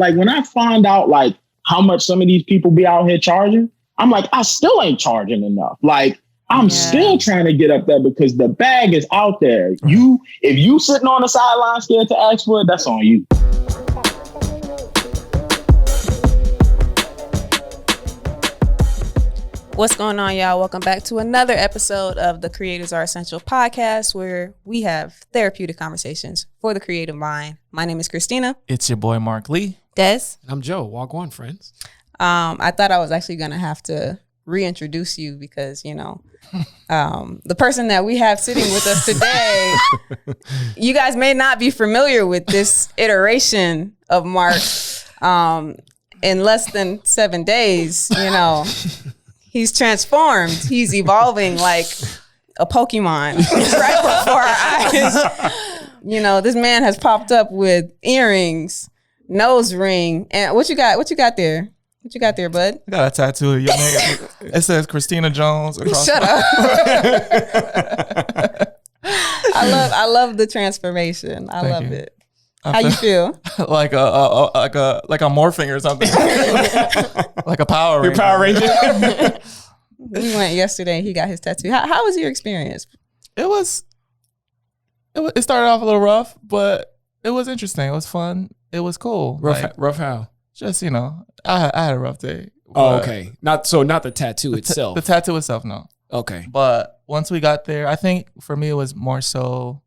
like when I find out like how much some of these people be out here charging, I'm like, I still ain't charging enough. Like I'm still trying to get up there because the bag is out there. If you sitting on the sideline scared to ask for it, that's on you. What's going on, y'all? Welcome back to another episode of the Creatives Are Essential podcast, where we have therapeutic conversations for the creative mind. My name is Christina. It's your boy, Mark Lee. Des. And I'm Joe. Walk on, friends. I thought I was actually going to have to reintroduce you because, you know, the person that we have sitting with us today, you guys may not be familiar with this iteration of Mark. In less than 7 days, you know, he's transformed. He's evolving like a Pokemon right before our eyes. You know, this man has popped up with earrings, nose ring, and what you got? What you got there? What you got there, bud? I got a tattoo of your name. It says Christina Jones. Shut up. I love the transformation. I love it. How you feel? like I'm morphing or something. Like a Power Ranger. Your Power Ranger. We went yesterday. He got his tattoo. How was your experience? It started off a little rough, but it was interesting. It was fun. It was cool. Rough how? Just, you know, I had a rough day. Oh, okay. Not the tattoo itself. The tattoo itself, no. Okay. But once we got there, I think for me it was more so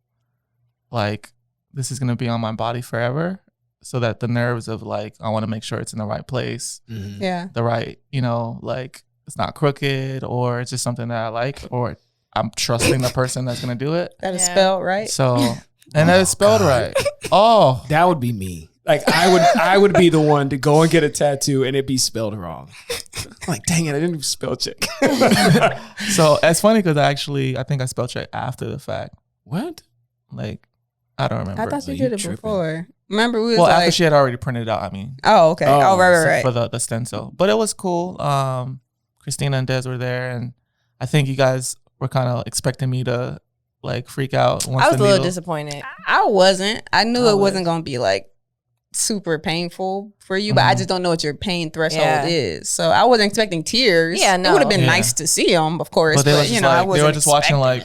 like this is gonna be on my body forever. So that the nerves of like I want to make sure it's in the right place. Mm-hmm. Yeah. The right, you know, like it's not crooked or it's just something that I like or I'm trusting the person that's gonna do it. That is spelled right. So and that is spelled right. Oh, that would be me. Like I would be the one to go and get a tattoo and it be spelled wrong. Like, dang it, I didn't spell check. So it's funny because I think I spell check after the fact. What? Like, I don't remember. I thought you did it before. Remember we was after she had already printed it out. I mean. Oh, okay. Oh, right. For the stencil, but it was cool. Christina and Des were there, and I think you guys were kind of expecting me to like freak out. I was a little disappointed. I wasn't. I knew it wasn't gonna be like super painful for you, but I just don't know what your pain threshold is. So I wasn't expecting tears. Yeah, no. It would have been nice to see them, of course. But you know, I wasn't. They were just watching like.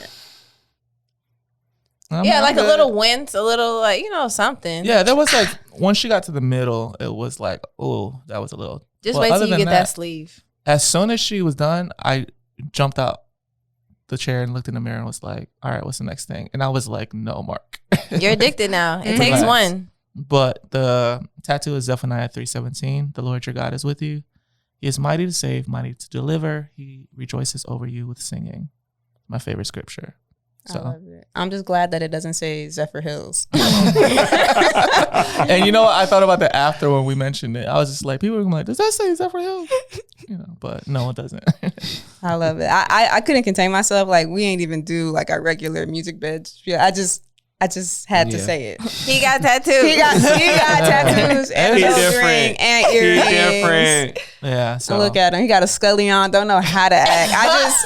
Like a little wince, a little like, you know, something. Yeah, there was like, once she got to the middle, it was like, oh, that was a little. Just wait till you get that sleeve. As soon as she was done, I jumped out the chair and looked in the mirror and was like, all right, what's the next thing? And I was like, no, Mark. You're addicted now. It takes one. But the tattoo is Zephaniah 3:17. The Lord your God is with you. He is mighty to save, mighty to deliver. He rejoices over you with singing. My favorite scripture. So. I love it. I'm just glad that it doesn't say Zephyr Hills. And you know what? I thought about that after when we mentioned it. I was just like, people were like, does that say Zephyr Hills? You know, but no, it doesn't. I love it. I couldn't contain myself. Like we ain't even do like our regular music beds. Yeah, I just had to say it. He got tattoos. He got tattoos and a nose ring and earrings. Yeah. So look at him. He got a Scully on. Don't know how to act.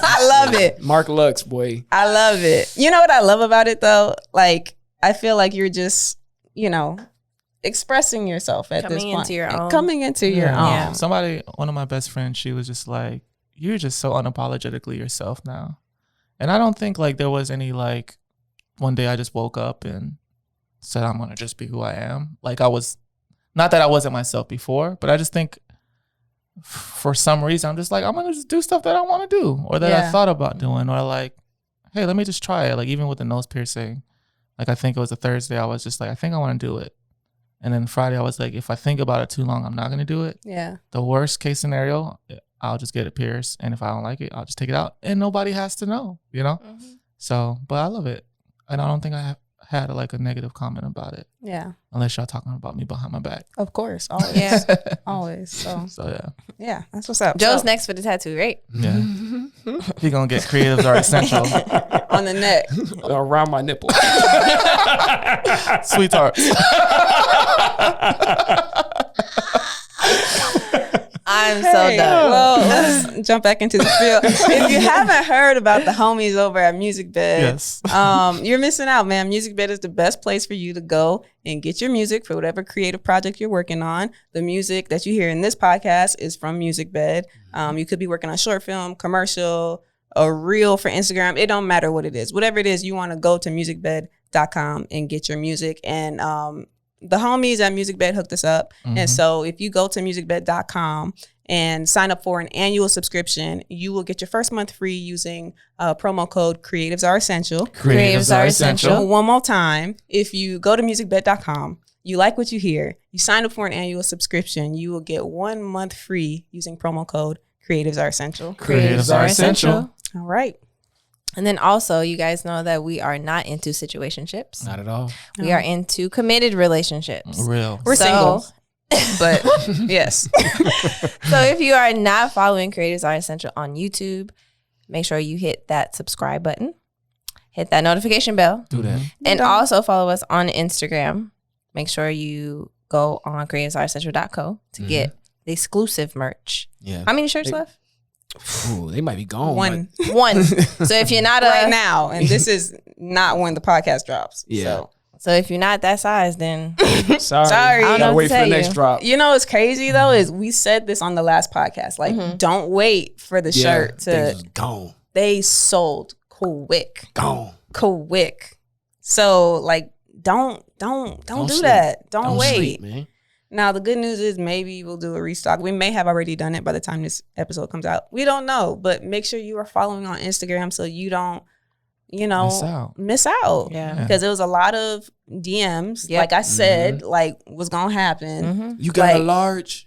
I love it. Mark Lux, boy. I love it. You know what I love about it though? Like I feel like you're just, you know, expressing yourself at this point. Coming into your own. Yeah. One of my best friends, she was just like, you're just so unapologetically yourself now. And I don't think like there was any like, one day I just woke up and said, I'm going to just be who I am. Like I was, not that I wasn't myself before, but I just think for some reason, I'm just like, I'm going to just do stuff that I want to do or that I thought about doing or like, hey, let me just try it. Like even with the nose piercing, like I think it was a Thursday, I was just like, I think I want to do it. And then Friday, I was like, if I think about it too long, I'm not going to do it. Yeah. The worst case scenario, I'll just get it pierced. And if I don't like it, I'll just take it out and nobody has to know, you know? Mm-hmm. So, but I love it. And I don't think I have had like a negative comment about it. Yeah. Unless y'all talking about me behind my back. Of course. Always. Always. So yeah. Yeah. That's what's up. Joe's next for the tattoo, right? Yeah. He gonna get creatives are essential. On the neck. Around my nipple. Sweetheart. I'm so done. Well, let's jump back into the field. If you haven't heard about the homies over at Music Bed, Yes. you're missing out, man. Music Bed is the best place for you to go and get your music for whatever creative project you're working on. The music that you hear in this podcast is from Music Bed. You could be working on a short film, commercial, a reel for Instagram. It don't matter what it is. Whatever it is, you want to go to musicbed.com and get your music. And the homies at Music Bed hooked us up. And so if you go to musicbed.com and sign up for an annual subscription, you will get your first month free using promo code Creatives Are Essential. Creatives Are Essential. One more time, if you go to musicbed.com, you like what you hear, you sign up for an annual subscription, you will get 1 month free using promo code Creatives Are Essential. Creatives Are Essential. All right. And then also, you guys know that we are not into situationships. Not at all. We are into committed relationships. Real. We're single, but yes. So if you are not following Creatives Are Essential on YouTube, make sure you hit that subscribe button, hit that notification bell, Do that. and also follow us on Instagram. Make sure you go on creativesareessential.co to get the exclusive merch. Yeah. How many shirts left? Ooh, they might be gone. One One. So if you're not right now, and this is not when the podcast drops. Yeah. So if you're not that size, then Sorry. Sorry. I don't know Gotta what wait to for the tell next you. drop. You know what's crazy though is we said this on the last podcast. Like, don't wait for the shirt things to. was gone. They sold quick. Gone. So like, don't do sleep. that. Don't wait. sleep, man. Now, the good news is maybe we'll do a restock. We may have already done it by the time this episode comes out. We don't know, but make sure you are following on Instagram so you don't, miss out. Yeah. Because there was a lot of DMs, Yep. like I said, like what's going to happen. You got a Like- large?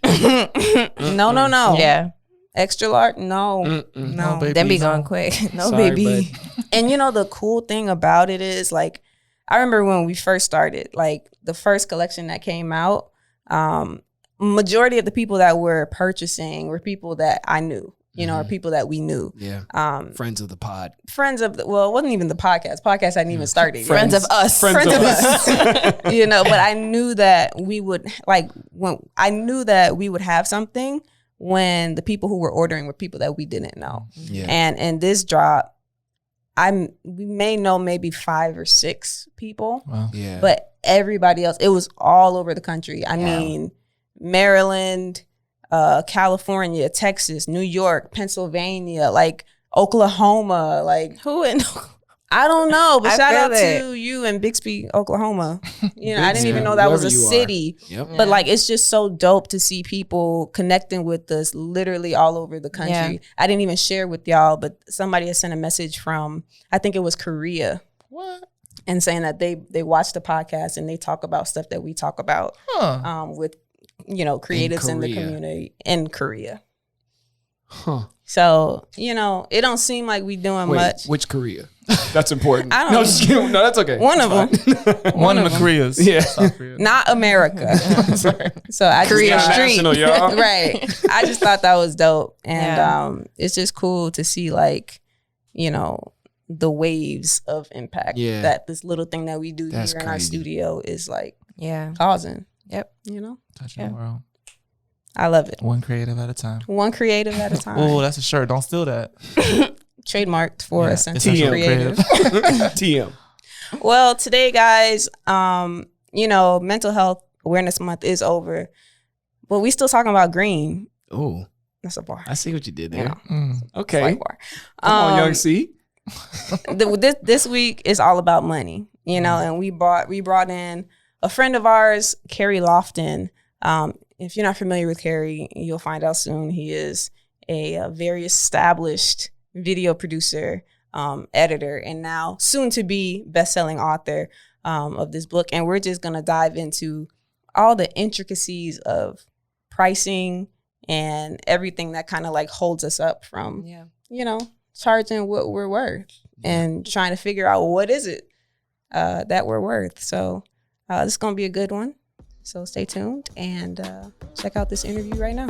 No. yeah, Extra large? No. No, baby. then be no. going quick. No, Sorry, baby. And the cool thing about it is, like, I remember when we first started, like the first collection that came out, majority of the people that were purchasing were people that I knew, or people that we knew. Yeah. Friends of the pod. Friends of it wasn't even the podcast. Podcast hadn't even started yet. Friends of us. Friends of us. But I knew that we would have something when the people who were ordering were people that we didn't know. Yeah. And this drop, we may know maybe 5 or 6 people, Wow. Yeah. but everybody else, it was all over the country. I mean, Maryland, California, Texas, New York, Pennsylvania, like Oklahoma, like Who in? I don't know, but I shout feel out it. to you in Bixby, Oklahoma. I didn't even Yeah, know that was a wherever you are. city. Yep. But like, it's just so dope to see people connecting with us literally all over the country. Yeah. I didn't even share with y'all, but somebody had sent a message from, I think it was Korea, What? and saying that they watch the podcast and they talk about stuff that we talk about Huh. with, creatives in the Korea. community in Korea. Huh. So, it don't seem like we doing Wait, much. which Korea? That's important. I don't no, know. just kidding. No, that's okay. One of them, One of the Koreas. Yeah. South Korea. not America. So I Korea just thought- Street. International, y'all. right. I just thought that was dope. And Yeah. it's just cool to see, like, the waves of impact Yeah. that this little thing that we do That's here in our crazy. studio is like Yeah. causing. Yep. Touching Yeah. the world. I love it. One creative at a time. One creative at a time. Oh, that's a shirt. Don't steal that. Trademarked for Yeah, Essential Essential Creative. TM. Well, today, guys, Mental Health Awareness Month is over, but we still talking about green. Oh, That's a bar. I see what you did there. Yeah. Mm. Okay. White bar. Come on, Young C. This week is all about money, and we brought in a friend of ours, Kerry Lofton. If you're not familiar with Kerry, you'll find out soon. He is a very established video producer, editor, and now soon to be best-selling author of this book. And we're just gonna dive into all the intricacies of pricing and everything that kind of like holds us up from, charging what we're worth and trying to figure out what is it that we're worth. So this is going to be a good one. So stay tuned and check out this interview right now.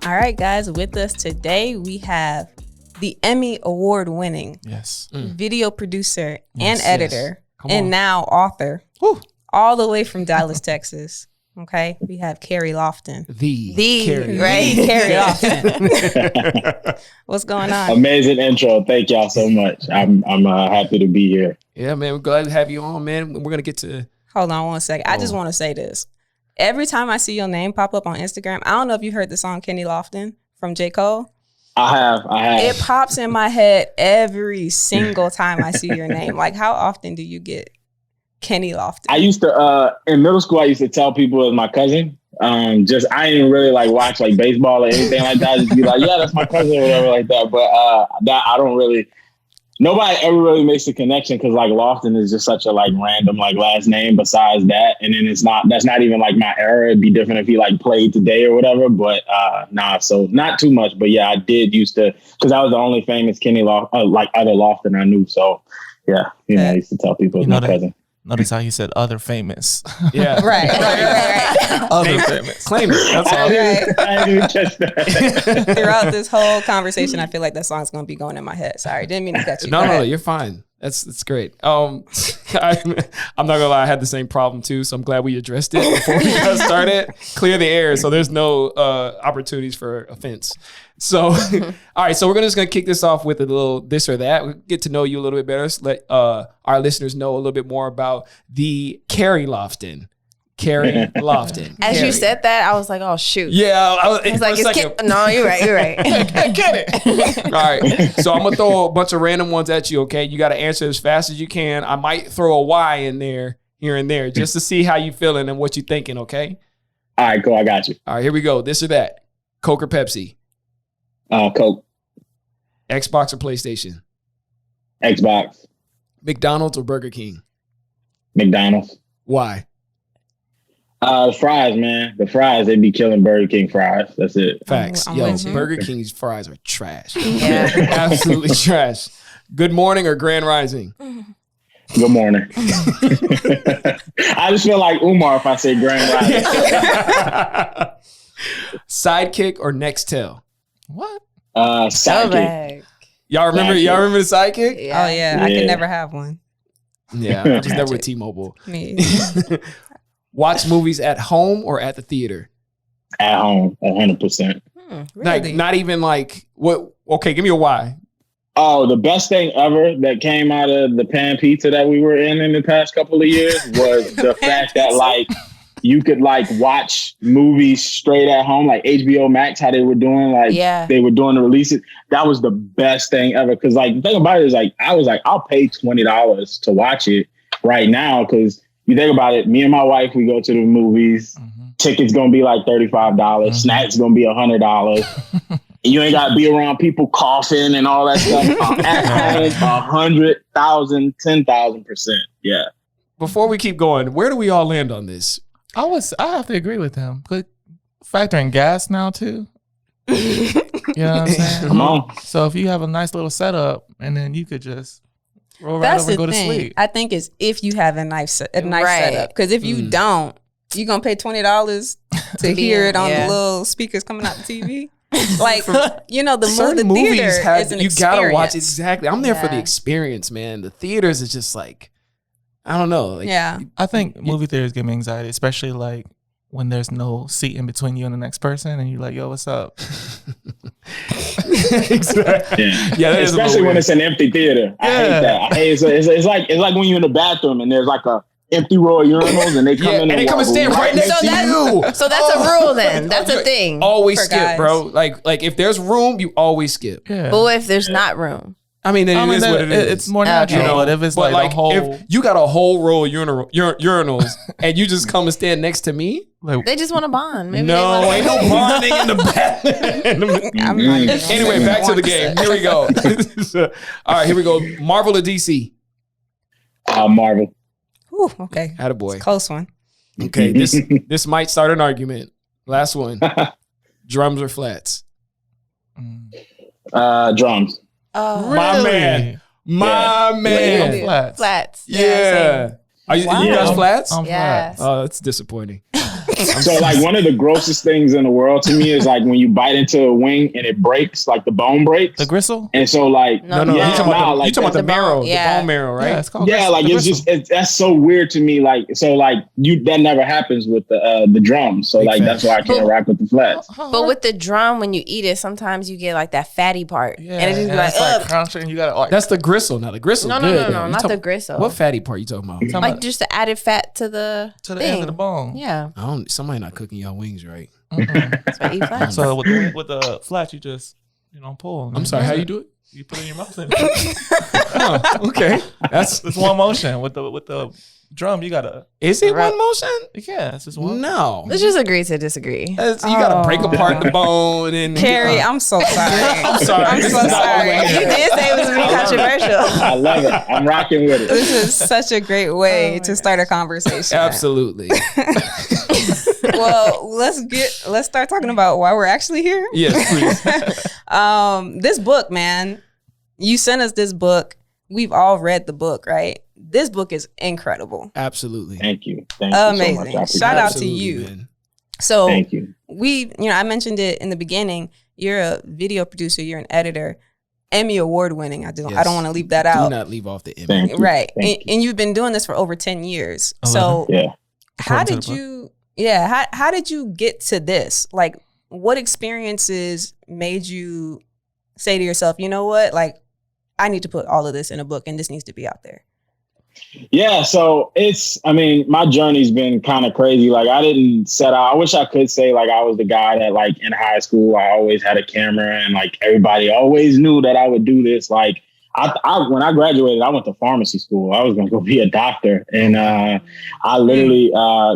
All right, guys, with us today, we have the Emmy Award-winning Yes. video producer Yes, and editor, and now author. Woo. All the way from Dallas, Texas. Okay, we have Kerry Lofton. The Kerry, Right, Kerry Lofton. What's going on? Amazing intro. Thank y'all so much. I'm happy to be here. Yeah, man. We're glad to have you on, man. We're gonna get to. Hold on 1 second. I just want to say this. Every time I see your name pop up on Instagram, I don't know if you heard the song Kenny Lofton from J. Cole. I have. It pops in my head every single time I see your name. Like, how often do you get Kenny Lofton? I used to in middle school. I used to tell people it was my cousin. I didn't really like watch like baseball or anything like that. I just be like, yeah, that's my cousin or whatever like that. But that I don't really. Nobody ever really makes the connection because like Lofton is just such a like random like last name. Besides that, and then that's not even like my era. It'd be different if he like played today or whatever. But so not too much. But yeah, I did used to because I was the only famous Kenny like other Lofton I knew. So yeah, I used to tell people it was my cousin. Notice how you said other famous. Yeah. Right. Other famous. Claim it. That's all. I didn't even catch that. Throughout this whole conversation, I feel like that song's going to be going in my head. Sorry, didn't mean to cut you. No, you're fine. That's great. I'm not gonna lie, I had the same problem too, so I'm glad we addressed it before we got started. Clear the air, so there's no opportunities for offense. So, all right, so we're just gonna kick this off with a little this or that. We'll get to know you a little bit better. So let our listeners know a little bit more about the Kerry Lofton. Kerry Lofton. As Kerry. you said that, I was like, oh, shoot. Yeah, I was like, no, you're right. Get it. All right. So I'm going to throw a bunch of random ones at you, okay? You got to answer as fast as you can. I might throw a Y in there, here and there, just to see how you feeling and what you thinking, okay? All right, cool. I got you. All right, here we go. This or that. Coke or Pepsi? Coke. Xbox or PlayStation? Xbox. McDonald's or Burger King? McDonald's. Why? The fries, man. The fries, they be killing Burger King fries. That's it. Facts. I'm Yo, with you. Burger King's fries are trash. Yeah. Absolutely trash. Good morning or grand rising? Good morning. I just feel like Umar if I say Grand Rising. Sidekick or Nextel? What? Sidekick. Y'all remember the sidekick? Oh, yeah. I could never have one. Yeah, I was never with T-Mobile. Me. Watch movies at home or at the theater? At home, 100%. Like, not even like, what? Okay, give me a why. Oh, the best thing ever that came out of the pan pizza that we were in the past couple of years was the fact that like you could like watch movies straight at home, like HBO Max, how they were doing, like they were doing the releases. That was the best thing ever. Cause like the thing about it is like, I was like, I'll pay $20 to watch it right now. Cause you think about it, me and my wife, we go to the movies, tickets gonna be like $35, snacks gonna be $100. You ain't gotta be around people coughing and all that stuff. At home, 100,000, 10,000%. Yeah. Before we keep going, where do we all land on this? I have to agree with him. But factoring gas now too. You know what I'm saying? Come on. So if you have a nice little setup and then you could just roll right That's over and the go thing. to sleep. I think it's if you have a nice setup. Because if you don't, you're going to pay $20 to hear it on the little speakers coming out the TV. Like, you know, the movies theater is an you experience. gotta watch exactly. I'm there for the experience, man. The theaters is just like, I don't know. Like, I think movie theaters give me anxiety, especially like when there's no seat in between you and the next person, and you're like, "Yo, what's up?" Exactly. Yeah, especially when it's an empty theater. I hate that. I hate it's like when you're in the bathroom and there's like a empty row of urinals and they come in and they come and stand right next to you. So that's a rule then. That's a thing. Always for skip, guys. bro. Like if there's room, you always skip. Yeah. But what if there's not room? I mean, then it is what it is. It's more natural. Okay. But if it's But like a whole, if you got a whole row of urinals and you just come and stand next to me, like, They just want to bond. Maybe no, ain't no bonding in the bath. I'm not even Anyway, back to the game. Here we go. All right, here we go. Marvel or DC? Marvel. Ooh, okay. Attaboy. Close one. Okay, this might start an argument. Last one. Drums or flats? Drums. Oh, My man. My man. Flats. flats. Yeah. Are you, Wow. you guys flats? I'm Yes. flat. Oh, that's disappointing. So like one of the grossest things in the world to me is like when you bite into a wing and it breaks, like the bone breaks. The gristle? And so like No, yeah, you talking about, like you talking about the the bone, marrow, yeah. the bone marrow, right? Yeah, it's called yeah, like the it's gristle. just that's so weird to me. Like so, like that never happens with the drums. So Big like facts. that's why I can't rock with the flats. But with the drum, when you eat it, sometimes you get like that fatty part, yeah, and it just be and like, it's like ugh. crunching. You gotta like That's the gristle. Now the gristle. No, good, no, though. You not talk- the gristle. What fatty part you talking about? talking Like about just the added fat to the to the thing. end of the bone. Yeah, I don't. Somebody not cooking y'all wings right. Mm-mm. that's why I eat flats. So with the flats, you just pull. and I'm then sorry. that's How it. you do it? You put it in your mouth. And Oh, okay. That's. it's one motion. With the drum, you gotta. Is it Right. one motion? Yeah, it's just one. No. Let's just agree to disagree. You gotta break apart the bone and Carrie, I'm so sorry. I'm sorry. I'm This so is not sorry. what we You did say it was gonna be controversial. I love it. I'm rocking with it. This is such a great way to start a conversation. Absolutely. Well, let's start talking about why we're actually here. Yes, please. This book, man, you sent us this book. We've all read the book, right? This book is incredible. Absolutely. Thank you. Thank you so much. I Amazing. appreciate Shout it. out to Absolutely, you. man. So Thank you. I mentioned it in the beginning. You're a video producer. You're an editor. Emmy Award-winning. I don't Yes. want to leave that Do out. not leave off the image. Thank you. Right. Thank you. And you've been doing this for over 10 years. 11. So Yeah. how According did to the you how did you get to this? Like what experiences made you say to yourself, you know what? Like I need to put all of this in a book and this needs to be out there. Yeah, so my journey's been kind of crazy. Like I didn't set out. I wish I could say like I was the guy that like in high school, I always had a camera and like everybody always knew that I would do this. Like I when I graduated, I went to pharmacy school. I was going to go be a doctor. And I literally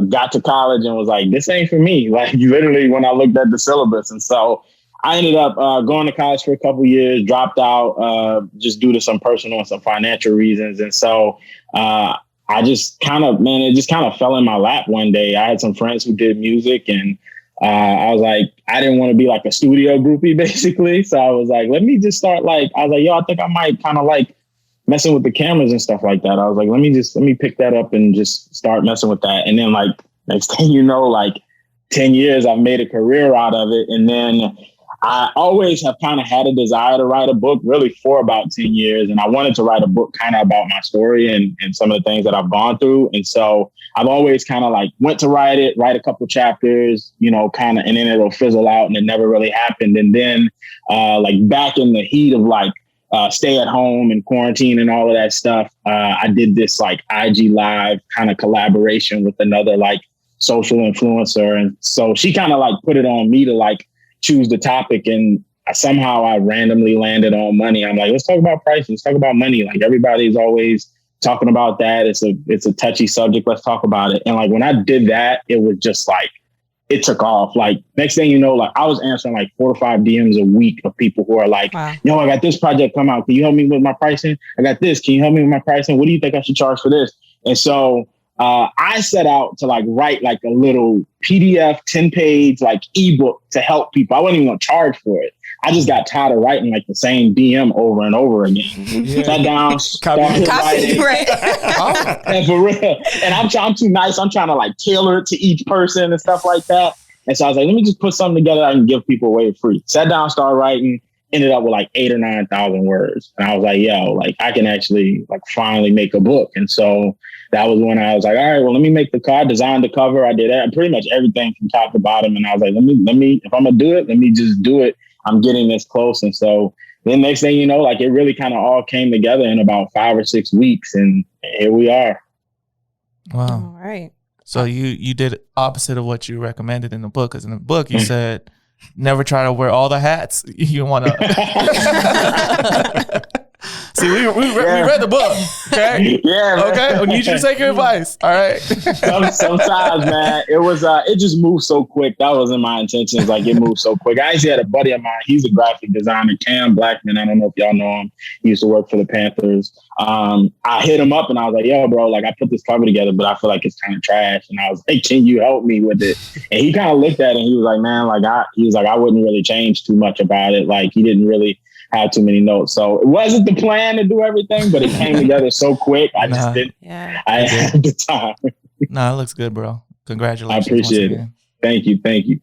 got to college and was like, this ain't for me. Like literally when I looked at the syllabus. And so I ended up going to college for a couple of years, dropped out just due to some personal and some financial reasons. And so I just it just kind of fell in my lap one day. I had some friends who did music and I was like, I didn't want to be like a studio groupie basically. So I was like, let me just start I was like, I think I might kind of like messing with the cameras and stuff like that. I was like, let me pick that up and just start messing with that. And then like next thing you know, like 10 years, I've made a career out of it. And then I always have kind of had a desire to write a book really for about 10 years. And I wanted to write a book kind of about my story and some of the things that I've gone through. And so I've always kind of like went to write a couple chapters, and then it'll fizzle out and it never really happened. And then like back in the heat of like stay at home and quarantine and all of that stuff, I did this like IG live kind of collaboration with another like social influencer. And so she kind of like put it on me to like choose the topic, and somehow I randomly landed on money. I'm like, let's talk about prices, let's talk about money. Like everybody's always talking about that. It's a touchy subject. Let's talk about it. And like when I did that, it was just like it took off. Like next thing you know, like I was answering like 4 to 5 DMs a week of people who are like, Wow. yo, I got this project come out. Can you help me with my pricing? I got this. Can you help me with my pricing? What do you think I should charge for this? And so I set out to like write like a little PDF 10-page like ebook to help people. I wasn't even gonna charge for it. I just got tired of writing like the same DM over and over again. Yeah. Sat down, started writing. Right. And for real. And I'm too nice. I'm trying to like tailor it to each person and stuff like that. And so I was like, let me just put something together I can give people away free. Sat down, started writing, ended up with like 8,000 or 9,000 words. And I was like, yo, like I can actually like finally make a book. And so that was when I was like, all right, well, let me make the cover. I designed the cover. I did pretty much everything from top to bottom. And I was like, let me, if I'm gonna do it, let me just do it. I'm getting this close. And so then next thing you know, like it really kind of all came together in about 5 or 6 weeks. And here we are. Wow. All right. So you did opposite of what you recommended in the book, because in the book you said never try to wear all the hats. You want to. See, we read the book. Okay. Yeah. Man. Okay. I need you to take your advice. All right. Sometimes, man, it just moved so quick. That wasn't my intentions. Like it moved so quick. I actually had a buddy of mine. He's a graphic designer, Cam Blackman. I don't know if y'all know him. He used to work for the Panthers. I hit him up and I was like, yo, bro, like I put this cover together, but I feel like it's kind of trash. And I was like, can you help me with it? And he kind of looked at it and he was like, man, like I wouldn't really change too much about it. Like he didn't really have too many notes. So it wasn't the plan to do everything, but it came together so quick. I just didn't. Yeah. I didn't have the time. Nah, it looks good, bro. Congratulations. I appreciate it. Thank you. Thank you.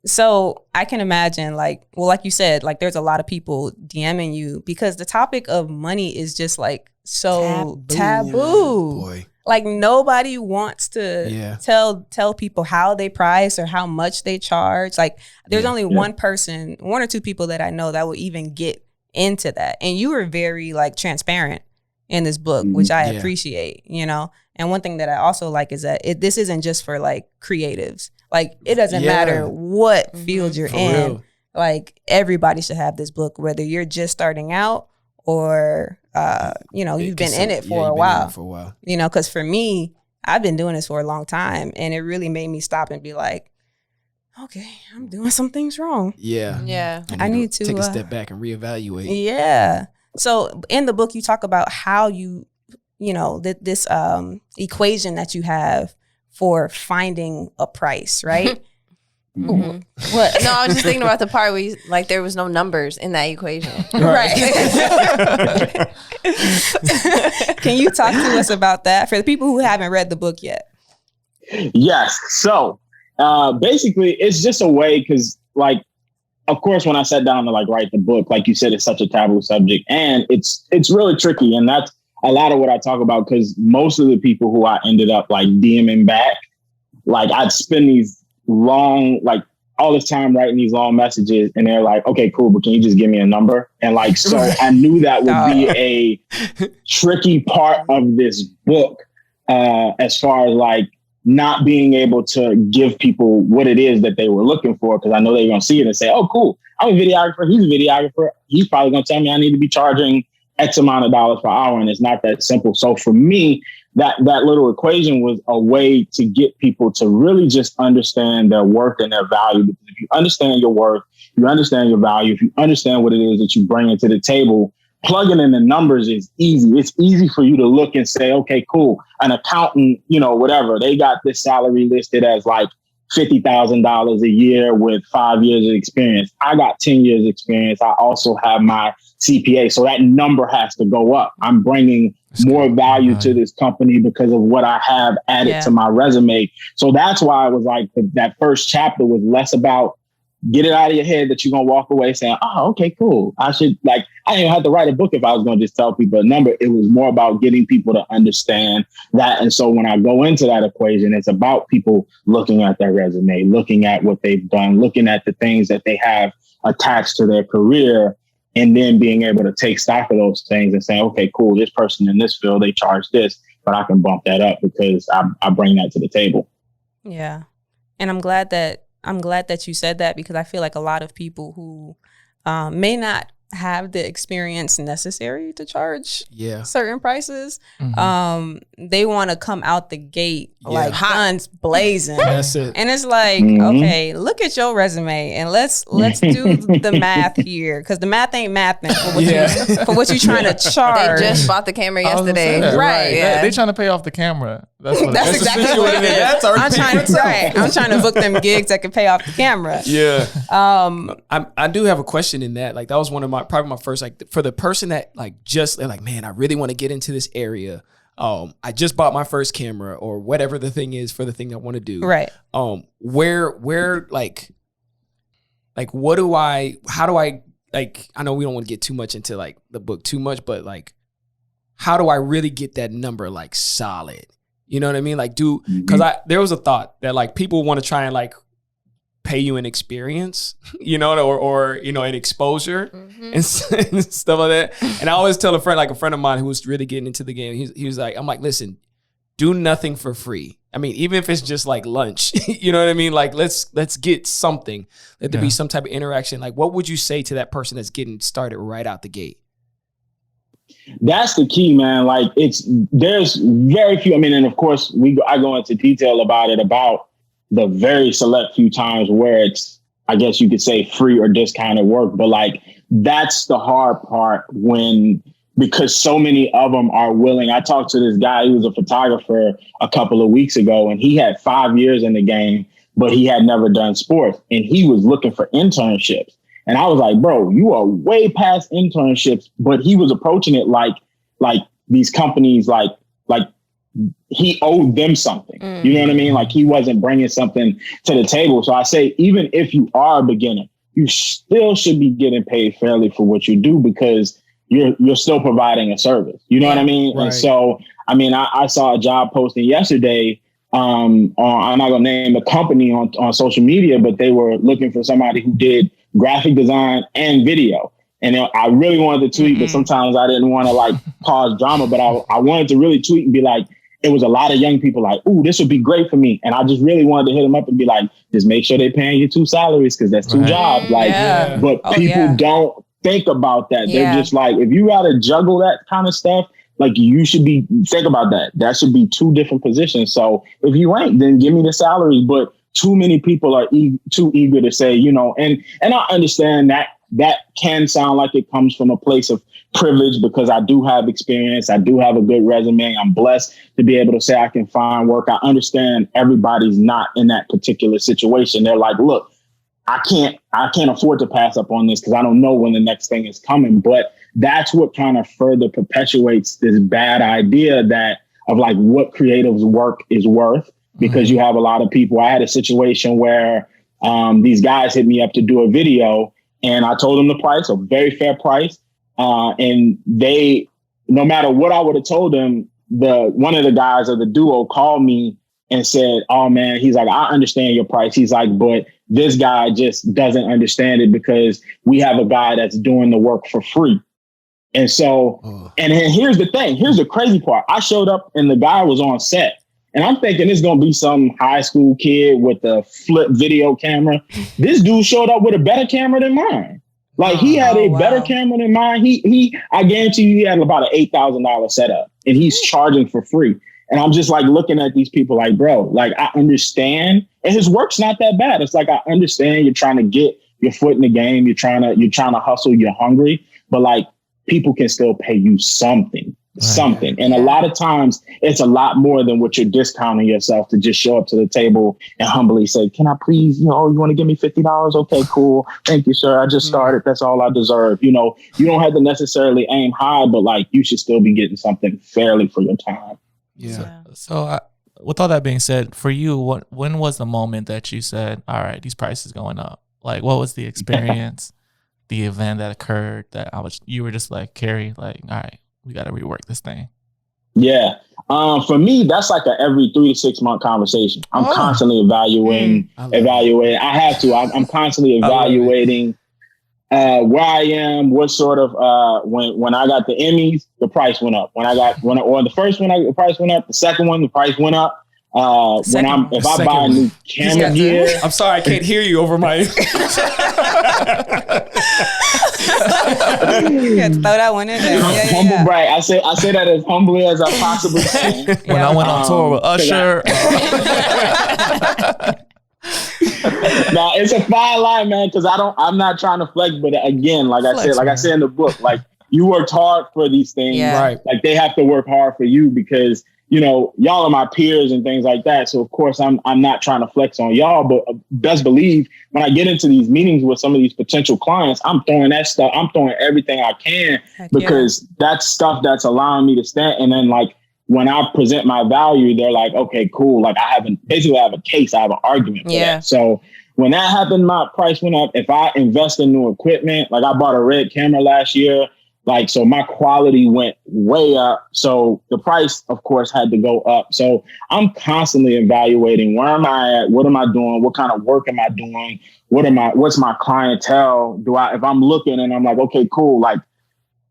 So I can imagine, like you said, like there's a lot of people DMing you because the topic of money is just like so taboo. Boy. Like nobody wants to tell people how they price or how much they charge. Like there's only one person, one or two people that I know that will even get into that. And you were very like transparent in this book, which I appreciate, you know? And one thing that I also like is that this isn't just for like creatives. Like it doesn't matter what field you're in. Real. Like everybody should have this book, whether you're just starting out or you know, you've been in it for a while. You know, because for me, I've been doing this for a long time, and it really made me stop and be like, okay, I'm doing some things wrong. Yeah. I need to take a step back and reevaluate. Yeah. So in the book, you talk about how you know, this equation that you have for finding a price, right? What? No, I was just thinking about the part where like there was no numbers in that equation. Right. Can you talk to us about that for the people who haven't read the book yet? Yes. So basically, it's just a way because, like, of course, when I sat down to like write the book, like you said, it's such a taboo subject, and it's really tricky, and that's a lot of what I talk about because most of the people who I ended up like DMing back, like I'd spend these long, like all this time writing these long messages, and they're like, okay, cool, but can you just give me a number? And like, so I knew that would be a tricky part of this book as far as like not being able to give people what it is that they were looking for, because I know they're going to see it and say, oh, cool, I'm a videographer, he's a videographer, he's probably going to tell me I need to be charging X amount of dollars per hour, and it's not that simple. So for me, that little equation was a way to get people to really just understand their worth and their value. Because if you understand your worth, you understand your value, if you understand what it is that you bring into the table, plugging in the numbers is easy. It's easy for you to look and say, okay, cool, an accountant, you know, whatever, they got this salary listed as like $50,000 a year with 5 years of experience. I got 10 years experience. I also have my CPA. So that number has to go up. I'm bringing more value to this company because of what I have added to my resume. So that's why I was like, that first chapter was less about get it out of your head that you're going to walk away saying, oh, okay, cool. I didn't even have to write a book if I was going to just tell people a number. It was more about getting people to understand that. And so when I go into that equation, it's about people looking at their resume, looking at what they've done, looking at the things that they have attached to their career, and then being able to take stock of those things and say, okay, cool, this person in this field, they charge this, but I can bump that up because I bring that to the table. Yeah. And I'm glad that you said that, because I feel like a lot of people who may not have the experience necessary to charge certain prices, they want to come out the gate like guns blazing. That's it. And it's like, okay, look at your resume and let's do the math here, because the math ain't mathing for what you're trying to charge. They just bought the camera yesterday, right? Yeah. They trying to pay off the camera. That's exactly what it is. I'm trying to book them gigs that can pay off the camera. Yeah. I do have a question in that. Like that was one of probably my first, like for the person that like just they're like, man, I really want to get into this area. I just bought my first camera or whatever the thing is for the thing I want to do. Right. Where like how do I like, I know we don't want to get too much into like the book too much, but like, how do I really get that number like solid? You know what I mean? Like because there was a thought that like people want to try and like pay you an experience, you know, or you know, an exposure and stuff like that. And I always tell a friend of mine who was really getting into the game, he was like, I'm like, listen, do nothing for free. I mean, even if it's just like lunch, you know what I mean? Like, let's get something. Let there be some type of interaction. Like, what would you say to that person that's getting started right out the gate? That's the key, man. Like there's very few. I mean, and of course I go into detail about the very select few times where it's, I guess you could say, free or discounted work. But like, that's the hard part because so many of them are willing. I talked to this guy, he was a photographer a couple of weeks ago, and he had 5 years in the game, but he had never done sports, and he was looking for internships. And I was like, bro, you are way past internships. But he was approaching it like these companies, like he owed them something. You know what I mean? Like he wasn't bringing something to the table. So I say, even if you are a beginner, you still should be getting paid fairly for what you do, because you're still providing a service. You know what I mean? Right. And so, I mean, I saw a job posting yesterday. I'm not gonna name the company on social media, but they were looking for somebody who did graphic design and video. And I really wanted to tweet, but sometimes I didn't want to like cause drama. But I wanted to really tweet and be like, it was a lot of young people like, ooh, this would be great for me. And I just really wanted to hit them up and be like, just make sure they're paying you 2 salaries, because that's 2 jobs. Like, but people don't think about that. They're just like, if you got to juggle that kind of stuff, like you should be, think about that. That should be 2 different positions. So if you ain't, then give me the salary. But too many people are too eager to say, you know, and I understand that can sound like it comes from a place of privilege, because I do have experience. I do have a good resume. I'm blessed to be able to say I can find work. I understand everybody's not in that particular situation. They're like, look, I can't afford to pass up on this because I don't know when the next thing is coming. But that's what kind of further perpetuates this bad idea of like what creatives work is worth, because you have a lot of people. I had a situation where these guys hit me up to do a video, and I told them the price, a very fair price. And they, no matter what I would have told them, one of the guys of the duo called me and said, oh man, he's like, I understand your price. He's like, but this guy just doesn't understand it, because we have a guy that's doing the work for free. And so, and here's the thing, here's the crazy part. I showed up and the guy was on set, and I'm thinking it's going to be some high school kid with a flip video camera. This dude showed up with a better camera than mine. Like he had a better camera than mine. I guarantee you he had about an $8,000 setup, and he's charging for free. And I'm just like looking at these people like, bro, like I understand. And his work's not that bad. It's like, I understand you're trying to get your foot in the game. You're trying to hustle. You're hungry, but like people can still pay you something. And a lot of times it's a lot more than what you're discounting yourself to just show up to the table and humbly say, can I please, you want to give me $50? Okay, cool. Thank you, sir. I just started. That's all I deserve. You don't have to necessarily aim high, but like you should still be getting something fairly for your time. Yeah. So with all that being said, for you, when was the moment that you said, all right, these prices going up? Like, what was the experience, the event that occurred that you were just like, Kerry, like, all right, we got to rework this thing? Yeah. For me, that's like a every 3 to 6 month conversation. I'm constantly evaluating. I have to. I'm constantly evaluating where I am, what sort of when I got the Emmys, the price went up. The first one, the price went up. The second one, the price went up. If I buy a new camera gear, I'm sorry, I can't hear you over my. You had to throw that one in there. Humble brag. I say that as humbly as I possibly can. When I went on tour with Usher. No, it's a fine line, man, because I'm not trying to flex, but again, like I said in the book, like you worked hard for these things, right? Like they have to work hard for you, because y'all are my peers and things like that. So of course I'm not trying to flex on y'all, but best believe when I get into these meetings with some of these potential clients, I'm throwing everything I can, because that's stuff that's allowing me to stand. And then like when I present my value, they're like, okay, cool. Like I have a case, I have an argument for that. So when that happened, my price went up. If I invest in new equipment, like I bought a red camera last year, like, so my quality went way up. So the price, of course, had to go up. So I'm constantly evaluating, where am I at? What am I doing? What kind of work am I doing? What's my clientele? If I'm looking and I'm like, okay, cool. Like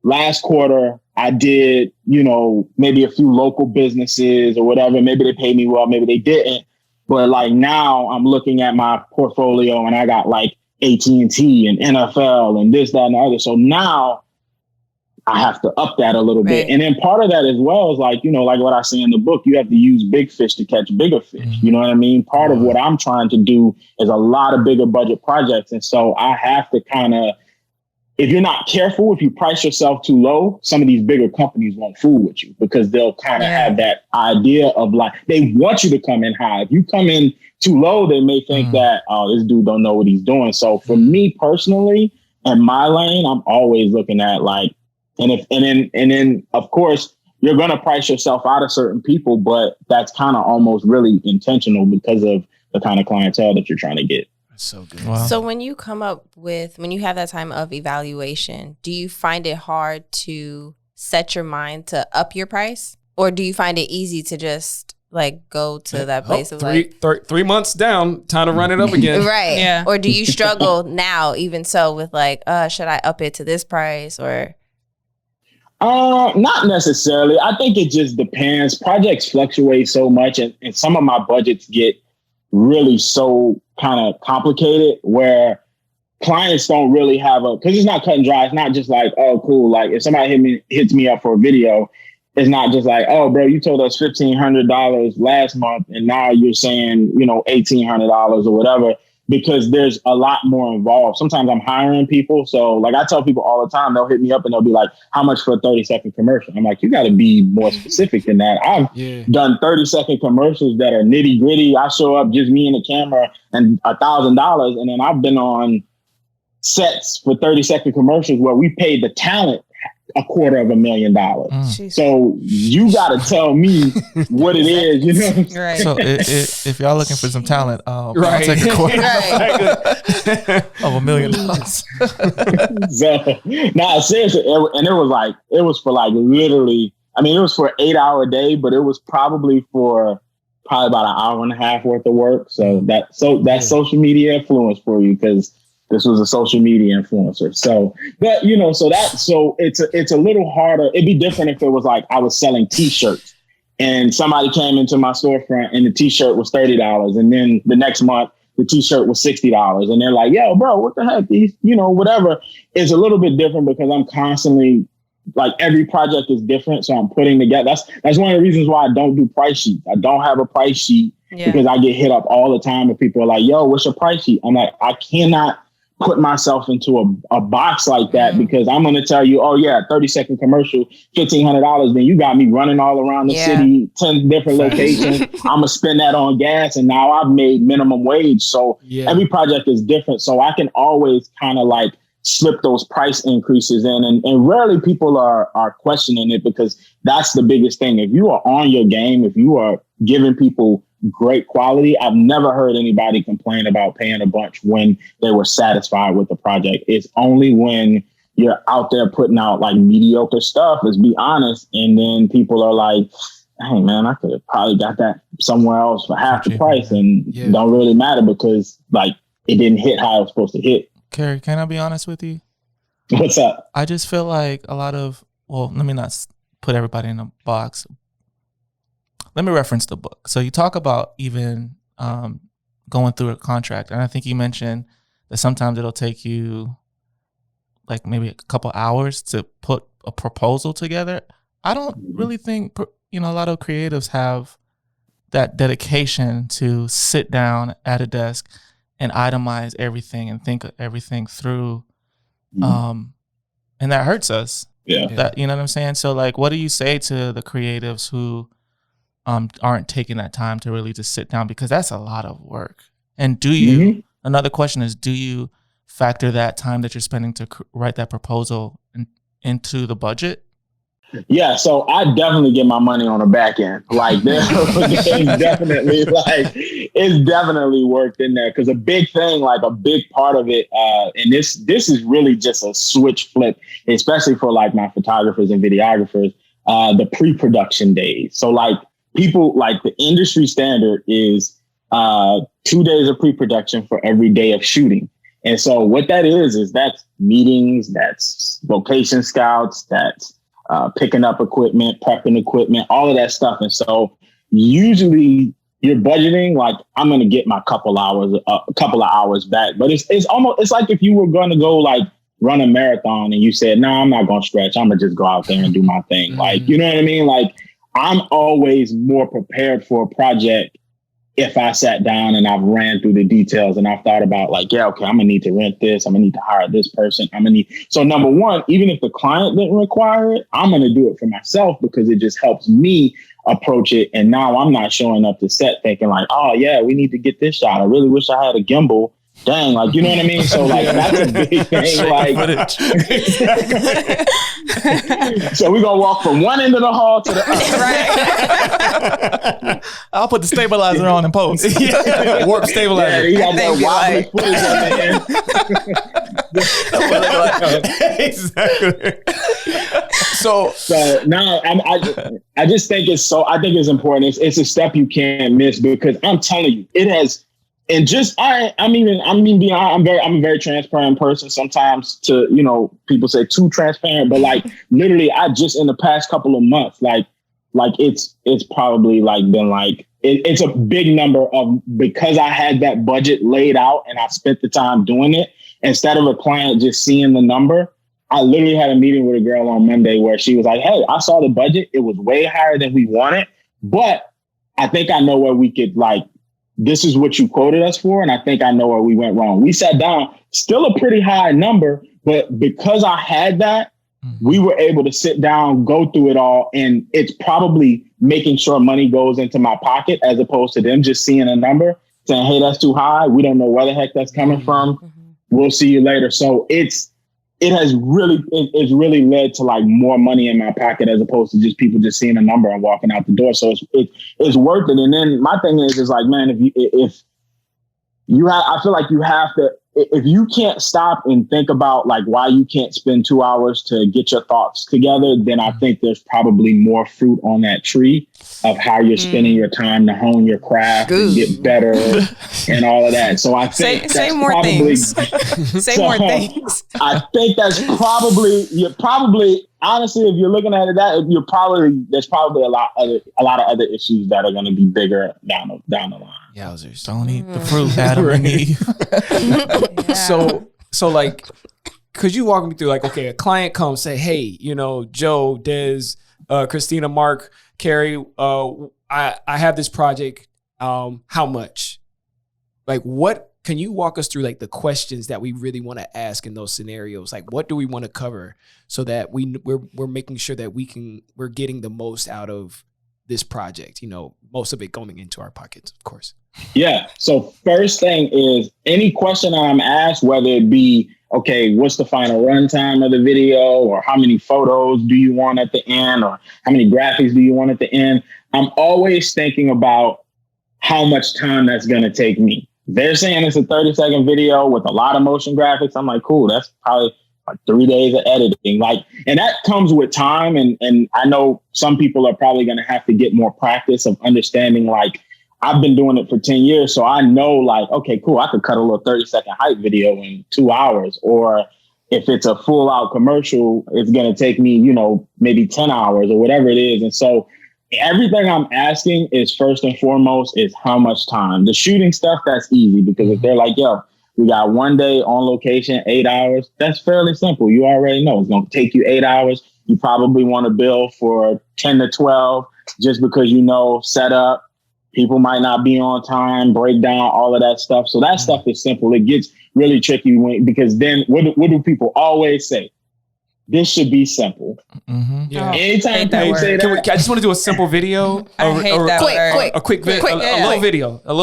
last quarter, I did, maybe a few local businesses or whatever. Maybe they paid me well, maybe they didn't. But like now I'm looking at my portfolio and I got like AT&T and NFL and this, that, and the other. So now I have to up that a little bit. And then part of that as well is like, like what I say in the book, you have to use big fish to catch bigger fish. You know what I mean? Part of what I'm trying to do is a lot of bigger budget projects. And so I have to kind of, if you're not careful, if you price yourself too low, some of these bigger companies won't fool with you, because they'll kind of have that idea of like, they want you to come in high. If you come in too low, they may think that, oh, this dude don't know what he's doing. So for me personally, in my lane, I'm always looking at like, and then of course you're going to price yourself out of certain people, but that's kind of almost really intentional because of the kind of clientele that you're trying to get. That's so good. Wow. So when you have that time of evaluation, do you find it hard to set your mind to up your price? Or do you find it easy to just like go to that place of like 3 months down, time to run it up again? right. Yeah. Or do you struggle now even so with like, should I up it to this price or? Not necessarily. I think it just depends. Projects fluctuate so much and some of my budgets get really so kind of complicated where clients don't really have because it's not cut and dry. It's not just like, oh, cool. Like if somebody hits me up for a video, it's not just like, oh, bro, you told us $1,500 last month and now you're saying, $1,800 or whatever, because there's a lot more involved. Sometimes I'm hiring people. So like I tell people all the time, they'll hit me up and they'll be like, how much for a 30-second commercial? I'm like, you got to be more specific than that. I've done 30-second commercials that are nitty gritty. I show up just me and the camera and $1,000. And then I've been on sets for 30-second commercials where we paid the talent $250,000. So you got to tell me what it is, Right. So if y'all looking for some talent, right. I'll take a quarter Right. of $1 million. So, nah, seriously, and it was for like literally, I mean, it was for an 8-hour day, but it was probably about an hour and a half worth of work. So that's social media influence for you because this was a social media influencer. So, but so it's a little harder. It'd be different if it was like I was selling T-shirts and somebody came into my storefront and the T-shirt was $30. And then the next month, the T-shirt was $60. And they're like, yo, bro, what the heck? These, whatever. It's a little bit different because I'm constantly like every project is different. So I'm putting together. That's one of the reasons why I don't do price sheets. I don't have a price sheet because I get hit up all the time and people are like, yo, what's your price sheet? I'm like, I cannot put myself into a box like that because I'm going to tell you, oh yeah, 30-second commercial, $1,500. Then you got me running all around the city, 10 different locations. I'm going to spend that on gas. And now I've made minimum wage. So every project is different. So I can always kind of like slip those price increases in. And rarely people are questioning it because that's the biggest thing. If you are on your game, if you are giving people great quality, I've never heard anybody complain about paying a bunch when they were satisfied with the project. It's only when you're out there putting out like mediocre stuff, let's be honest. And then people are like, hey man, I could have probably got that somewhere else for half the price and don't really matter because like it didn't hit how it was supposed to hit. Kerry, can I be honest with you? What's up? I just feel like let me not put everybody in a box. Let me reference the book. So you talk about even going through a contract. And I think you mentioned that sometimes it'll take you like maybe a couple hours to put a proposal together. I don't really think, a lot of creatives have that dedication to sit down at a desk and itemize everything and think everything through. And that hurts us. Yeah. That, you know what I'm saying? So like, what do you say to the creatives who aren't taking that time to really just sit down, because that's a lot of work. And do you, another question is, do you factor that time that you're spending to write that proposal into the budget? Yeah, so I definitely get my money on the back end. Like it's definitely worked in there because a big thing, like a big part of it, and this is really just a switch flip, especially for like my photographers and videographers, the pre-production days. So like people, like the industry standard is 2 days of pre-production for every day of shooting. And so what that is that's meetings, that's location scouts, that's picking up equipment, prepping equipment, all of that stuff. And so usually you're budgeting, like I'm going to get my couple of hours back, but it's like if you were going to go like run a marathon and you said, no, I'm not going to stretch. I'm going to just go out there and do my thing. Like, you know what I mean? Like I'm always more prepared for a project if I sat down and I've ran through the details and I've thought about like, yeah, okay, I'm gonna need to rent this. I'm gonna need to hire this person. So number one, even if the client didn't require it, I'm gonna do it for myself because it just helps me approach it. And now I'm not showing up to set thinking like, oh yeah, we need to get this shot. I really wish I had a gimbal dang, like, you know what I mean? So like, that's a big thing. Like, so we're going to walk from one end of the hall to the other. Right. I'll put the stabilizer on and post. Warp stabilizer. Yeah, you got that wobbly footage Exactly. So now I just think I think it's important. It's a step you can't miss, because I'm telling you, it has. And just I'm a very transparent person. Sometimes people say too transparent, but like literally, I just in the past couple of months, like it's probably like been like it's a big number of, because I had that budget laid out and I spent the time doing it instead of a client just seeing the number. I literally had a meeting with a girl on Monday where she was like, "Hey, I saw the budget. It was way higher than we wanted, but I think I know where we could like." This is what you quoted us for. And I think I know where we went wrong. We sat down, still a pretty high number, but because I had that, we were able to sit down, go through it all. And it's probably making sure money goes into my pocket as opposed to them just seeing a number saying, "Hey, that's too high. We don't know where the heck that's coming from. We'll see you later." So it's really led to like more money in my pocket as opposed to just people just seeing a number and walking out the door. So it's worth it. And then my thing is like, man, I feel like you have to, if you can't stop and think about like why you can't spend 2 hours to get your thoughts together, then I think there's probably more fruit on that tree of how you're spending your time to hone your craft and get better and all of that. So I think say more probably, things. Say more things. I think that's probably honestly, if you're looking at it, there's probably a lot of other issues that are going to be bigger down the line. Yowzers, don't eat the fruit, Adam and Eve. So like, could you walk me through like, okay, a client comes, say, "Hey, Joe, Des, Christina, Mark, Kerry, I have this project. How much?" Like, what can you walk us through like the questions that we really want to ask in those scenarios? Like, what do we want to cover so that we're making sure that we're getting the most out of this project, most of it going into our pockets, of course. Yeah. So first thing is any question I'm asked, whether it be, okay, what's the final runtime of the video, or how many photos do you want at the end, or how many graphics do you want at the end? I'm always thinking about how much time that's going to take me. They're saying it's a 30-second video with a lot of motion graphics. I'm like, cool, that's probably like 3 days of editing. Like, and that comes with time. And I know some people are probably going to have to get more practice of understanding, like, I've been doing it for 10 years. So I know, like, okay, cool, I could cut a little 30-second hype video in 2 hours. Or if it's a full out commercial, it's going to take me, maybe 10 hours or whatever it is. And so everything I'm asking is first and foremost is how much time. The shooting stuff, that's easy, because if they're like, yo, we got 1 day on location, 8 hours, that's fairly simple. You already know it's going to take you 8 hours. You probably want to bill for 10 to 12 just because, setup. People might not be on time, breakdown, all of that stuff. So that stuff is simple. It gets really tricky because then what do people always say? This should be simple. Mm-hmm. Yeah. Anytime people say that. I just want to do a simple video. I hate that word. A quick little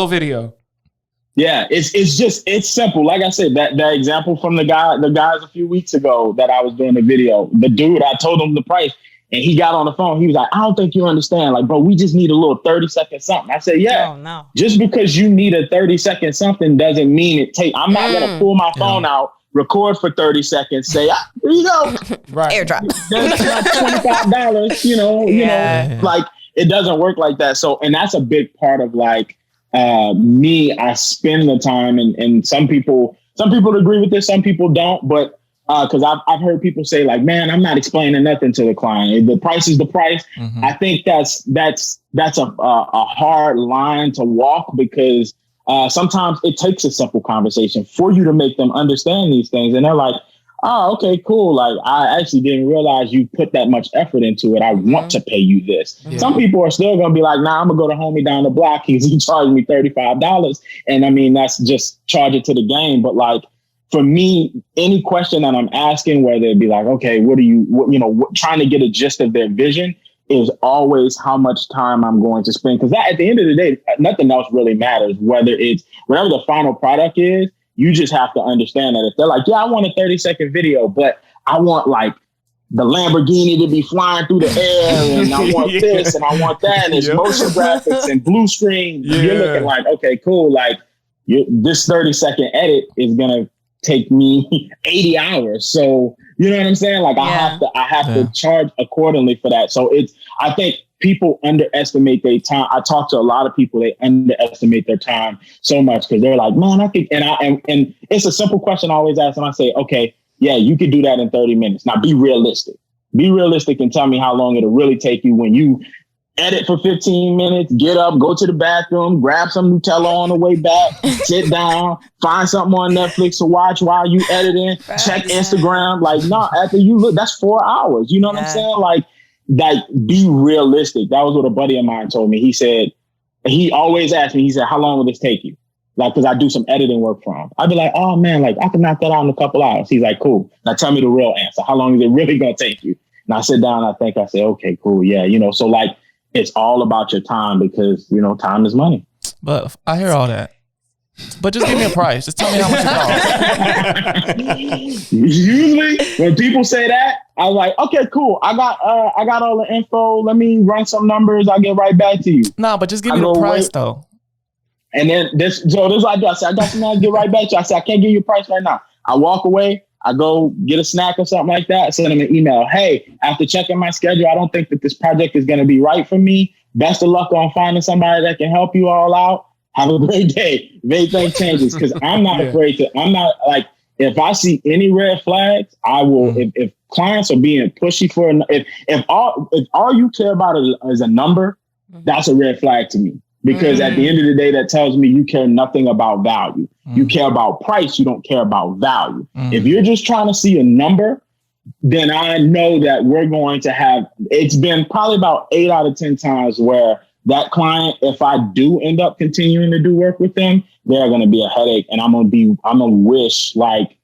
video. Yeah, it's simple. Like I said, that example from the guys a few weeks ago that I was doing the video, the dude, I told him the price. And he got on the phone. He was like, "I don't think you understand. Like, bro, we just need a little 30-second something." I said, "Yeah, no. Just because you need a 30-second something doesn't mean it take. I'm not gonna pull my phone out, record for 30 seconds, say, here you go, right? Airdrop. That's like $25. Like it doesn't work like that. So, and that's a big part of like me. I spend the time, and some people agree with this, some people don't, but. Because I've heard people say like, man, I'm not explaining nothing to the client. The price is the price. Mm-hmm. I think that's a hard line to walk, because sometimes it takes a simple conversation for you to make them understand these things. And they're like, oh, okay, cool. Like, I actually didn't realize you put that much effort into it. I want to pay you this. Yeah. Some people are still going to be like, nah, I'm going to go to homie down the block. He charged me $35. And I mean, that's just charge it to the game. But like, for me, any question that I'm asking, whether it be like, okay, trying to get a gist of their vision, is always how much time I'm going to spend. Because at the end of the day, nothing else really matters. Whether it's whatever the final product is, you just have to understand that if they're like, yeah, I want a 30-second video, but I want like the Lamborghini to be flying through the air, and I want this and I want that, and it's motion graphics and blue screen. You're looking like, okay, cool. Like this 30-second edit is gonna take me 80 hours. So you know what I'm saying? Like I have to charge accordingly for that. So I think people underestimate their time. I talk to a lot of people, they underestimate their time so much because they're like, man, I could, and it's a simple question I always ask, and I say, okay, yeah, you could do that in 30 minutes. Now be realistic. Be realistic and tell me how long it'll really take you when you edit for 15 minutes, get up, go to the bathroom, grab some Nutella on the way back, sit down, find something on Netflix to watch while you editing, check Instagram. Like, no, after you look, that's 4 hours. You know what I'm saying? Like, be realistic. That was what a buddy of mine told me. He said, he always asked me, he said, how long will this take you? Like, because I do some editing work for him. I'd be like, oh man, like I can knock that out in a couple hours. He's like, cool. Now tell me the real answer. How long is it really going to take you? And I sit down and I say, okay, cool. Yeah. You know, so like, it's all about your time because, you know, time is money. But I hear all that. But just give me a price. Just tell me how much it costs. Usually when people say that, I'm like, okay, cool. I got all the info. Let me run some numbers. I'll get right back to you. No, but just give me the price though. And then this I do. I said, I got something to get right back to you. I said, I can't give you a price right now. I walk away. I go get a snack or something like that. Send them an email. Hey, after checking my schedule, I don't think that this project is going to be right for me. Best of luck on finding somebody that can help you all out. Have a great day. If anything changes, because I'm not afraid to. I'm not like, if I see any red flags, I will. If clients are being pushy for, if all you care about is a number, that's a red flag to me. Because at the end of the day, that tells me you care nothing about value. You care about price. You don't care about value. If you're just trying to see a number, then I know that we're going to have, it's been probably about 8 out of 10 times where that client, if I do end up continuing to do work with them, they're going to be a headache. And I'm going to wish like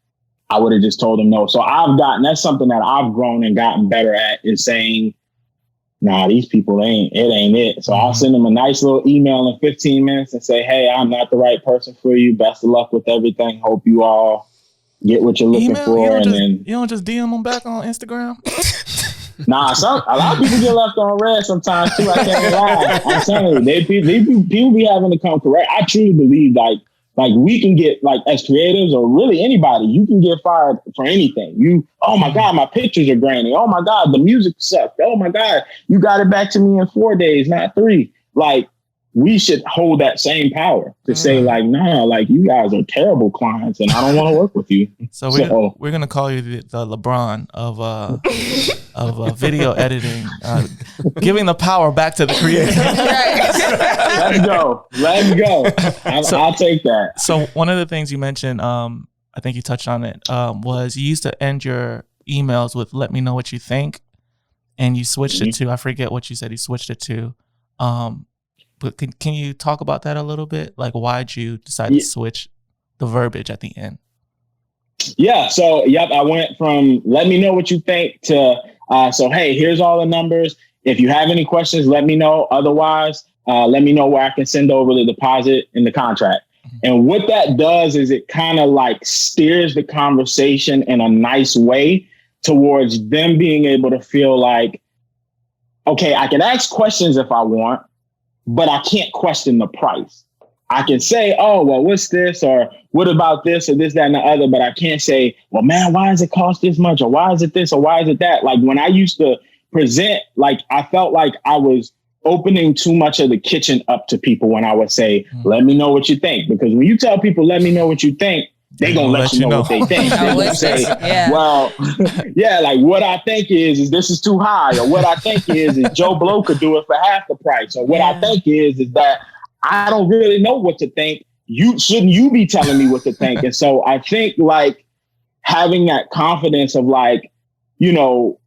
I would have just told them no. So that's something that I've grown and gotten better at, is saying, nah, these people ain't it. So I'll send them a nice little email in 15 minutes and say, hey, I'm not the right person for you. Best of luck with everything. Hope you all get what you're looking for. You don't just DM them back on Instagram? Nah, a lot of people get left on red sometimes too. I can't lie. I'm telling you, people be having to come correct. I truly believe like we can get, like, as creatives or really anybody, you can get fired for anything. Oh my God, my pictures are grainy. Oh my God, the music sucked. Oh my God, you got it back to me in 4 days, not 3. Like, we should hold that same power to say like, nah, like you guys are terrible clients and I don't want to work with you. So we're gonna call you the LeBron of video editing, giving the power back to the creator. Let's go. I'll take that. So one of the things you mentioned, I think you touched on it, was you used to end your emails with "Let me know what you think," and you switched it to, I forget what you said. You switched it to. But can you talk about that a little bit? Like, why'd you decide to switch the verbiage at the end? Yeah. So, I went from "let me know what you think" to so, hey, here's all the numbers. If you have any questions, let me know. Otherwise, let me know where I can send over the deposit in the contract. And what that does is it kind of like steers the conversation in a nice way towards them being able to feel like, okay, I can ask questions if I want, but I can't question the price. I can say, oh, well, what's this? Or what about this or this, that, and the other? But I can't say, well, man, why does it cost this much? Or why is it this? Or why is it that? Like when I used to present, like I felt like I was opening too much of the kitchen up to people when I would say, let me know what you think. Because when you tell people, let me know what you think, they're going to let you know what they think. They're going to say, well, yeah, like what I think is this is too high. Or what I think is Joe Blow could do it for half the price. Or what I think is that I don't really know what to think. Shouldn't you be telling me what to think? And so I think like having that confidence of like, you know,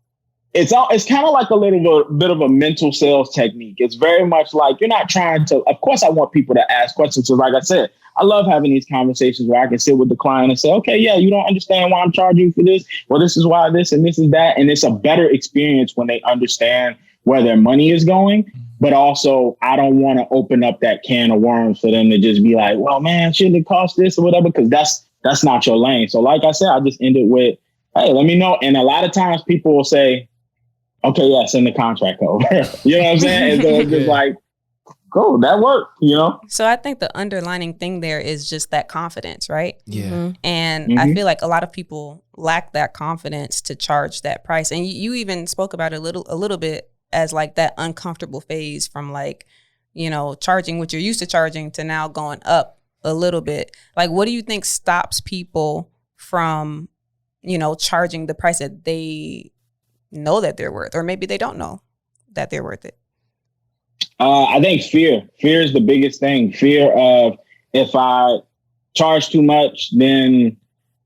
it's kind of like a little bit of a mental sales technique. It's very much like you're not trying to, of course I want people to ask questions. So like I said, I love having these conversations where I can sit with the client and say, okay, yeah, you don't understand why I'm charging you for this. Well, this is why this and this is that. And it's a better experience when they understand where their money is going. But also, I don't want to open up that can of worms for them to just be like, well, man, shouldn't it cost this or whatever? Because that's that's not your lane. So like I said, I just ended with, hey, let me know. And a lot of times people will say, okay, yeah, send the contract over. You know what I'm saying? And so it's just like, cool, that worked, you know? So I think the underlining thing there is just that confidence, right? Yeah. Mm-hmm. And I feel like a lot of people lack that confidence to charge that price. And you even spoke about it a little bit as like that uncomfortable phase from like, you know, charging what you're used to charging to now going up a little bit. Like, what do you think stops people from, you know, charging the price that they know that they're worth, or maybe they don't know that they're worth it? I think fear is the biggest thing. Fear of, if I charge too much, then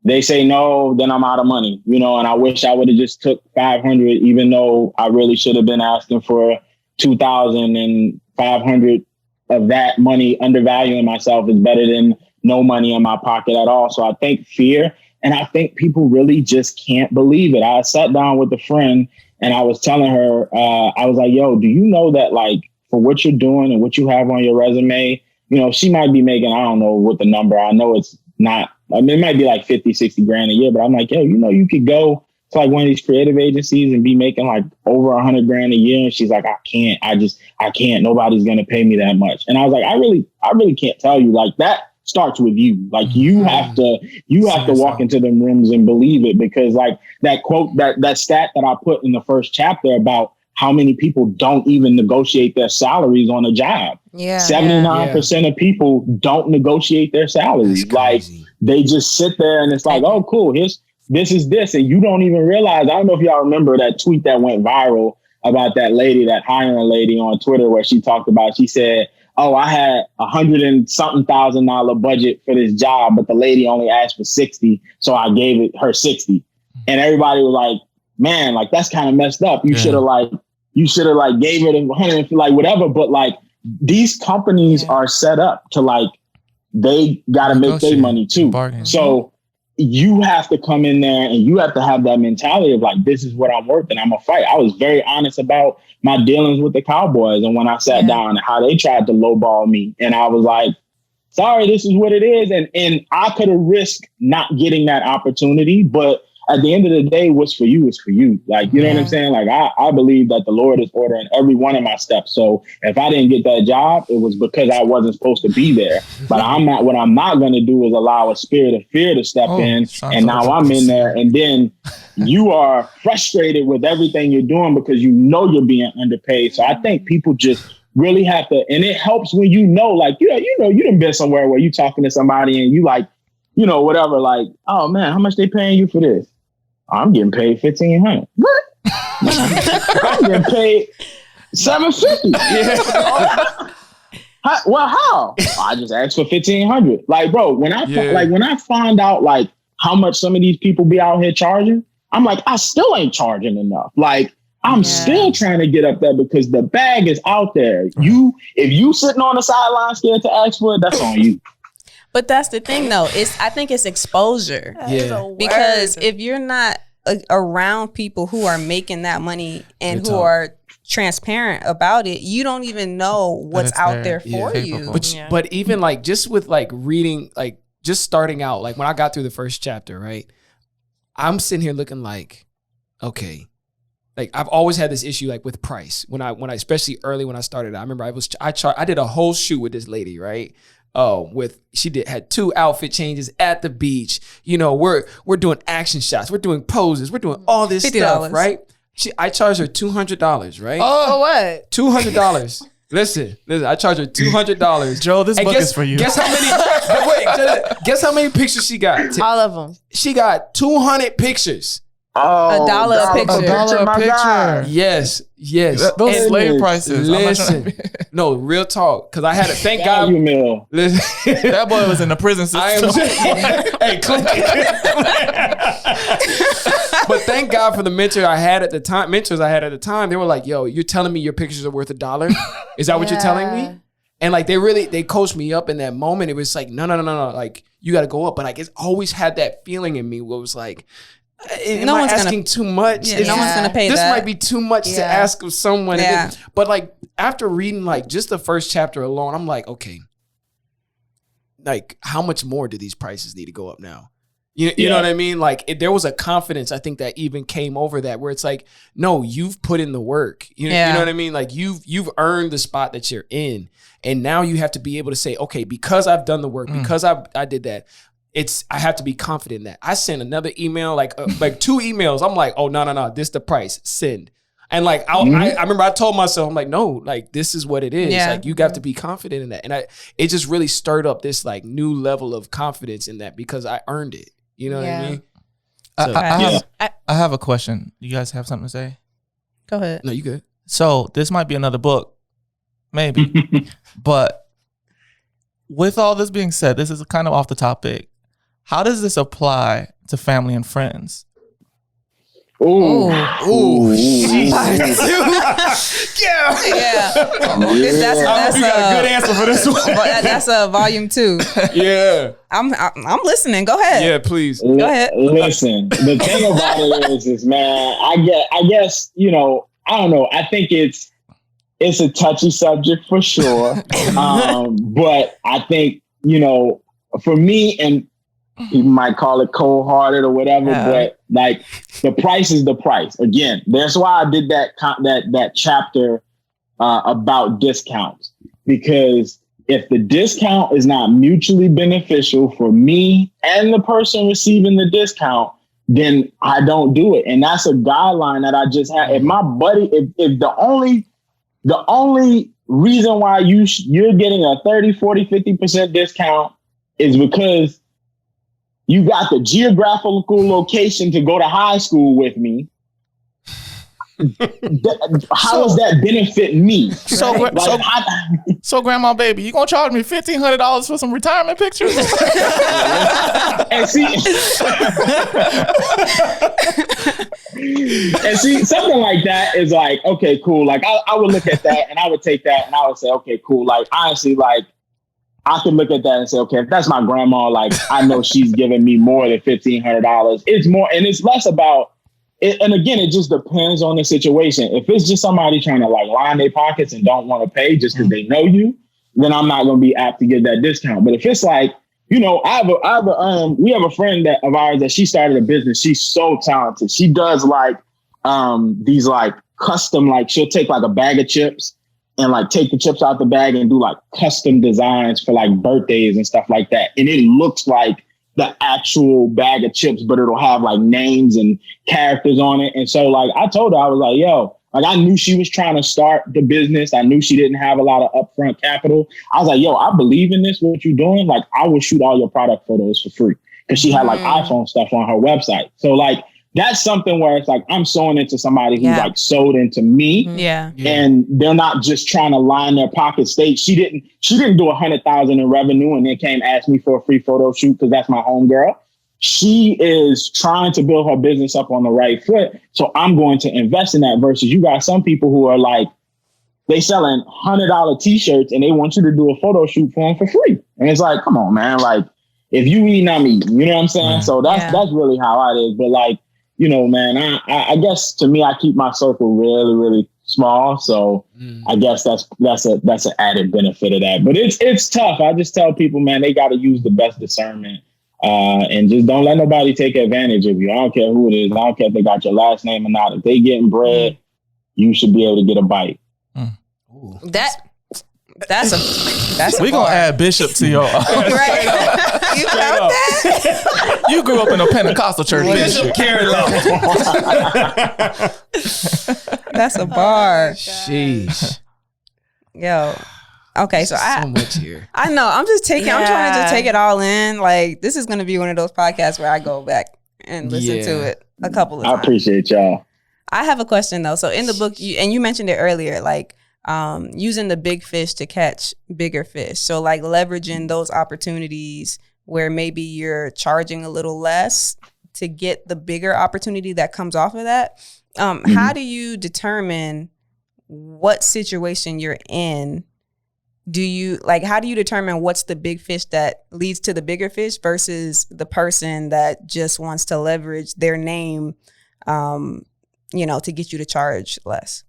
they say no, then I'm out of money, you know, and I wish I would have just took 500, even though I really should have been asking for 2,000, and 500 of that money undervaluing myself is better than no money in my pocket at all. So I think fear, and I think people really just can't believe it. I sat down with a friend and I was telling her, I was like, yo, do you know that, like, for what you're doing and what you have on your resume, you know, she might be making, I don't know what the number, I know it's not, I mean, it might be like 50, 60 grand a year, but I'm like, yo, you know, you could go to like one of these creative agencies and be making like over 100 grand a year. And she's like, I can't, nobody's going to pay me that much. And I was like, I really can't tell you. Like, that starts with you. Like, you have to walk into them rooms and believe it, because like that quote, that stat that I put in the first chapter about how many people don't even negotiate their salaries on a job. Yeah. 79% of people don't negotiate their salaries. Like, they just sit there and it's like, oh, cool, this is this. And you don't even realize, I don't know if y'all remember that tweet that went viral about that lady, that hiring lady on Twitter, where she talked about, she said, oh, I had $100 and something thousand budget for this job, but the lady only asked for 60. So I gave it her 60. And everybody was like, man, like, that's kind of messed up. You should have gave her the 100, like whatever. But like, these companies are set up to, like, they got to make their money too. Bargain. So you have to come in there and you have to have that mentality of like, this is what I'm worth and I'm a fight. I was very honest about my dealings with the Cowboys. And when I sat down and how they tried to lowball me, and I was like, sorry, this is what it is. And I could have risked not getting that opportunity, but at the end of the day, what's for you is for you. Like, you know what I'm saying? Like, I believe that the Lord is ordering every one of my steps. So if I didn't get that job, it was because I wasn't supposed to be there. But what I'm not going to do is allow a spirit of fear to step in. And now I'm in there. And then you are frustrated with everything you're doing because you know you're being underpaid. So I think people just really have to, and it helps when you know, like, you done been somewhere where you talking to somebody and you like, you know, whatever, like, oh man, how much they paying you for this? I'm getting paid $1,500. What? I'm getting paid $750. How? I just asked for $1,500. Like, bro, when I find out like how much some of these people be out here charging, I'm like, I still ain't charging enough. Like, I'm still trying to get up there because the bag is out there. If you sitting on the sideline scared to ask for it, that's on you. But that's the thing, though. I think it's exposure. Because if you're not around people who are making that money and who are transparent about it, you don't even know what's out there for you. But even like just with like reading, like just starting out, like when I got through the first chapter, right? I'm sitting here looking like, okay. Like, I've always had this issue like with price. When I especially early when I started, I remember I did a whole shoot with this lady, right? Had 2 outfit changes at the beach. You know, we're doing action shots, we're doing poses, we're doing all this $50. stuff, right? I charged her $200, right? Oh, what? $200. Listen, I charged her $200. Joe, this book is for you. Guess how many? Guess how many pictures she got? All of them. She got 200 pictures. $1 a picture. $1 a picture. Yes. Those slave prices. Listen, no, real talk. Because I had to thank God. Listen, that boy was in the prison system. Hey, click it. But thank God for the mentors I had at the time. They were like, yo, you're telling me your pictures are worth $1? Is that what you're telling me? And like, they coached me up in that moment. It was like, no. Like, you got to go up. But like, it's always had that feeling in me where it was like, no one's asking too much. No one's gonna pay this that. Might be too much to ask of someone. Yeah. But like after reading like just the first chapter alone, I'm like, okay, like, how much more do these prices need to go up now? You know what I mean? Like, there was a confidence, I think, that even came over that, where it's like, no, you've put in the work. You know what I mean? Like, you've earned the spot that you're in. And now you have to be able to say, okay, because I've done the work, because I did that, I have to be confident in that. I sent another email, like 2 emails. I'm like, oh, no, this the price. Send. And like, I remember I told myself, I'm like, no, like, this is what it is. Yeah. Like, you got to be confident in that. And it just really stirred up this like new level of confidence in that, because I earned it. You know what I mean? I have a question. You guys have something to say? Go ahead. No, you good. So this might be another book, maybe. But with all this being said, this is kind of off the topic. How does this apply to family and friends? Ooh. Yeah. That's we got a good answer for this one. That's a volume 2. Yeah. I'm listening. Go ahead. Yeah, please. Go ahead. Listen, the thing about it is, man, I guess, I don't know. I think it's a touchy subject for sure. But I think, for me, and people might call it cold-hearted or whatever, but like, the price is the price. Again, that's why I did that chapter about discounts, because if the discount is not mutually beneficial for me and the person receiving the discount, then I don't do it. And that's a guideline that I just had. If my buddy, if the only reason why you're getting a 30, 40, 50% discount is because you got the geographical location to go to high school with me, how does that benefit me? So grandma, baby, you gonna charge me $1,500 for some retirement pictures? and see, something like that is like, okay, cool. Like, I would look at that and I would take that and I would say, okay, cool. Like, honestly, like, I can look at that and say, okay, if that's my grandma, like, I know she's giving me more than $1,500. It's more, and it's less about it. And again, it just depends on the situation. If it's just somebody trying to like line their pockets and don't want to pay just because they know you, then I'm not going to be apt to get that discount. But if it's like, we have a friend of ours that she started a business. She's so talented. She does like these like custom, like she'll take like a bag of chips and like take the chips out the bag and do like custom designs for like birthdays and stuff like that. And it looks like the actual bag of chips, but it'll have like names and characters on it. And so like, I told her, I was like, yo, like, I knew she was trying to start the business. I knew she didn't have a lot of upfront capital. I was like, yo, I believe in this, what you're doing. Like, I will shoot all your product photos for free. Cause she had like iPhone stuff on her website. So like, that's something where it's like, I'm sewing into somebody who like sold into me. Yeah. And they're not just trying to line their pockets. She didn't do 100,000 in revenue and then came ask me for a free photo shoot because that's my homegirl. She is trying to build her business up on the right foot. So I'm going to invest in that versus you got some people who are like, they selling $100 t-shirts and they want you to do a photo shoot for them for free. And it's like, come on, man. Like, if you eat, I'm eating, you know what I'm saying? So that's really how it is. But like, man, I guess to me, I keep my circle really, really small. So I guess that's an added benefit of that. But it's tough. I just tell people, man, they got to use the best discernment and just don't let nobody take advantage of you. I don't care who it is. I don't care if they got your last name or not. If they getting bread, you should be able to get a bite. That's we gonna add Bishop to your right. You felt that? You grew up in a Pentecostal church, Bishop Kerry Lofton. That's a bar. Sheesh. Yo. Okay, so much here. I know. I'm just taking. I'm trying to take it all in. Like, this is gonna be one of those podcasts where I go back and listen to it a couple of times. I appreciate y'all. I have a question though. So in the book, you mentioned it earlier, like using the big fish to catch bigger fish. So like leveraging those opportunities where maybe you're charging a little less to get the bigger opportunity that comes off of that. How do you determine what situation you're in? How do you determine what's the big fish that leads to the bigger fish versus the person that just wants to leverage their name, to get you to charge less?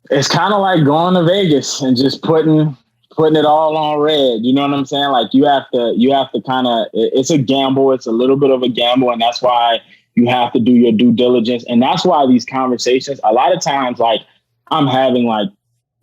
It's kind of like going to Vegas and just putting putting it all on red. You know what I'm saying? Like you have to kind of, it's a gamble. It's a little bit of a gamble. And that's why you have to do your due diligence. And that's why these conversations, a lot of times, like I'm having like,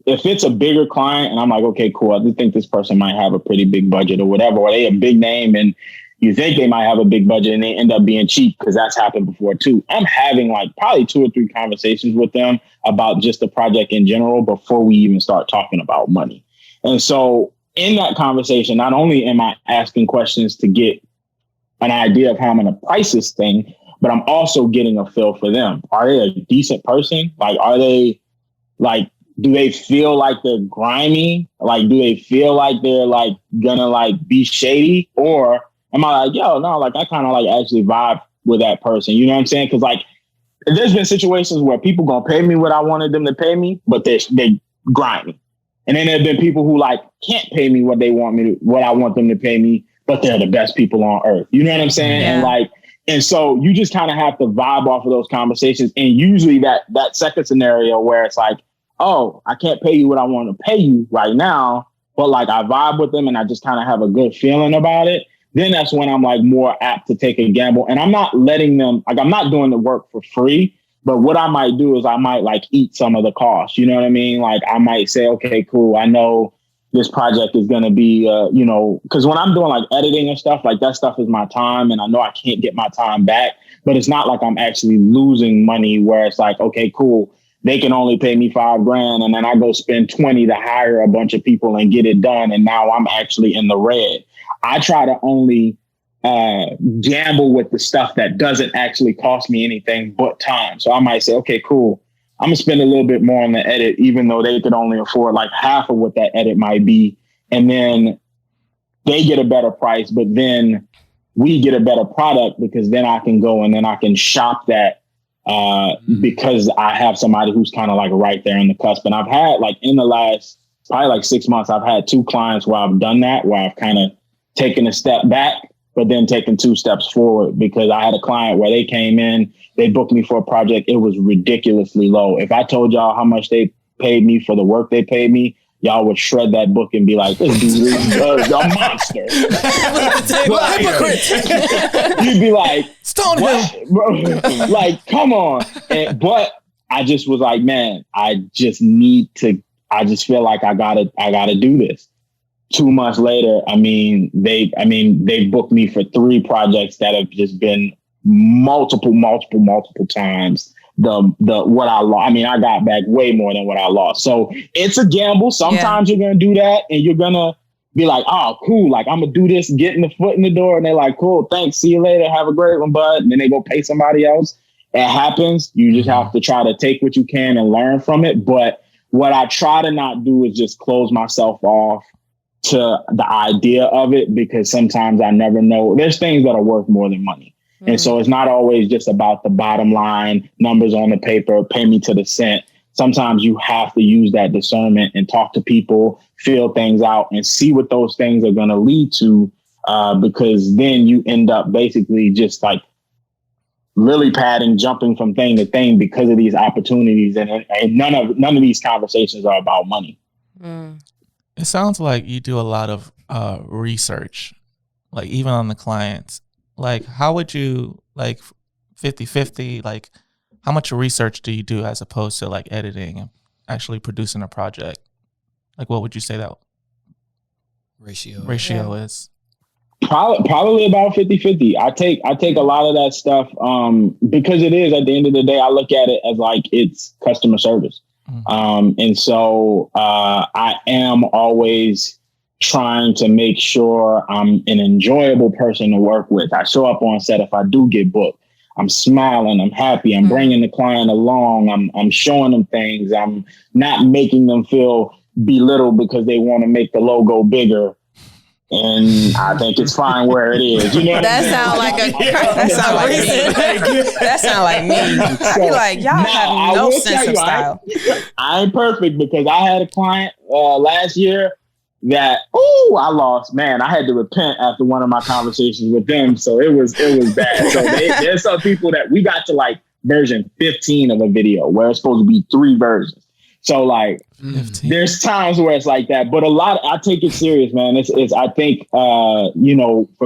if it's a bigger client and I'm like, okay, cool, I do think this person might have a pretty big budget or whatever, or they a big name and you think they might have a big budget and they end up being cheap, because that's happened before too. I'm having like probably 2 or 3 conversations with them about just the project in general before we even start talking about money. And so in that conversation, not only am I asking questions to get an idea of how I'm going to price this thing, but I'm also getting a feel for them. Are they a decent person? Like, are they like, do they feel like they're grimy? Like, do they feel like they're like gonna like be shady? Or am I like, yo, no, like I kind of like actually vibe with that person. You know what I'm saying? Because like there's been situations where people gonna pay me what I wanted them to pay me, but they grimy. And then there've been people who like can't pay me what I want them to pay me, but they're the best people on earth. You know what I'm saying? Yeah. And so you just kind of have to vibe off of those conversations. And usually that second scenario where it's like, oh, I can't pay you what I want to pay you right now, but like I vibe with them and I just kind of have a good feeling about it. Then that's when I'm like more apt to take a gamble. And I'm not letting them, like I'm not doing the work for free, but what I might do is I might like eat some of the costs. You know what I mean? Like I might say, okay, cool. I know this project is going to be, you know, because when I'm doing like editing and stuff, like that stuff is my time and I know I can't get my time back, but it's not like I'm actually losing money where it's like, okay, cool. They can only pay me $5,000 and then I go spend 20 to hire a bunch of people and get it done. And now I'm actually in the red. I try to only gamble with the stuff that doesn't actually cost me anything but time. So I might say, okay, cool. I'm gonna spend a little bit more on the edit, even though they could only afford like half of what that edit might be. And then they get a better price, but then we get a better product because then I can go and then I can shop that because I have somebody who's kind of like right there in the cusp. And I've had like in the last probably like 6 months, I've had 2 clients where I've done that, where I've kind of taken a step back, but then taken 2 steps forward, because I had a client where they came in, they booked me for a project. It was ridiculously low. If I told y'all how much they paid me for the work they paid me, y'all would shred that book and be like, this dude is a monster. You'd be like, stone him. Like, come on. But I just was like, man, I just feel like I gotta do this. 2 months later, they booked me for 3 projects that have just been multiple times what I lost. I mean, I got back way more than what I lost. So it's a gamble. Sometimes you're going to do that and you're going to be like, oh, cool. Like, I'm going to do this, getting the foot in the door. And they're like, cool, thanks. See you later. Have a great one, bud. And then they go pay somebody else. It happens. You just have to try to take what you can and learn from it. But what I try to not do is just close myself off to the idea of it, because sometimes I never know. There's things that are worth more than money. And so it's not always just about the bottom line, numbers on the paper, pay me to the cent. Sometimes you have to use that discernment and talk to people, feel things out and see what those things are going to lead to, because then you end up basically just like lily padding, jumping from thing to thing because of these opportunities. And none of these conversations are about money. It sounds like you do a lot of research, like even on the clients. Like, how would you, like 50-50, like how much research do you do as opposed to like editing and actually producing a project? Like, what would you say that ratio is? Probably about 50-50. I take a lot of that stuff because it is, at the end of the day, I look at it as like it's customer service. And so I am always trying to make sure I'm an enjoyable person to work with. I show up on set if I do get booked. I'm smiling, I'm happy, I'm bringing the client along, I'm showing them things. I'm not making them feel belittled because they want to make the logo bigger. And I think it's fine where it is. You know that sounds like me. I be like, y'all have no sense of style. I ain't perfect, because I had a client last year that, I lost. Man, I had to repent after one of my conversations with them. So it was bad. So there's some people that we got to like version 15 of a video where it's supposed to be 3 versions. So like, 15. there's times where it's like that, but I take it serious, man. It's I think, for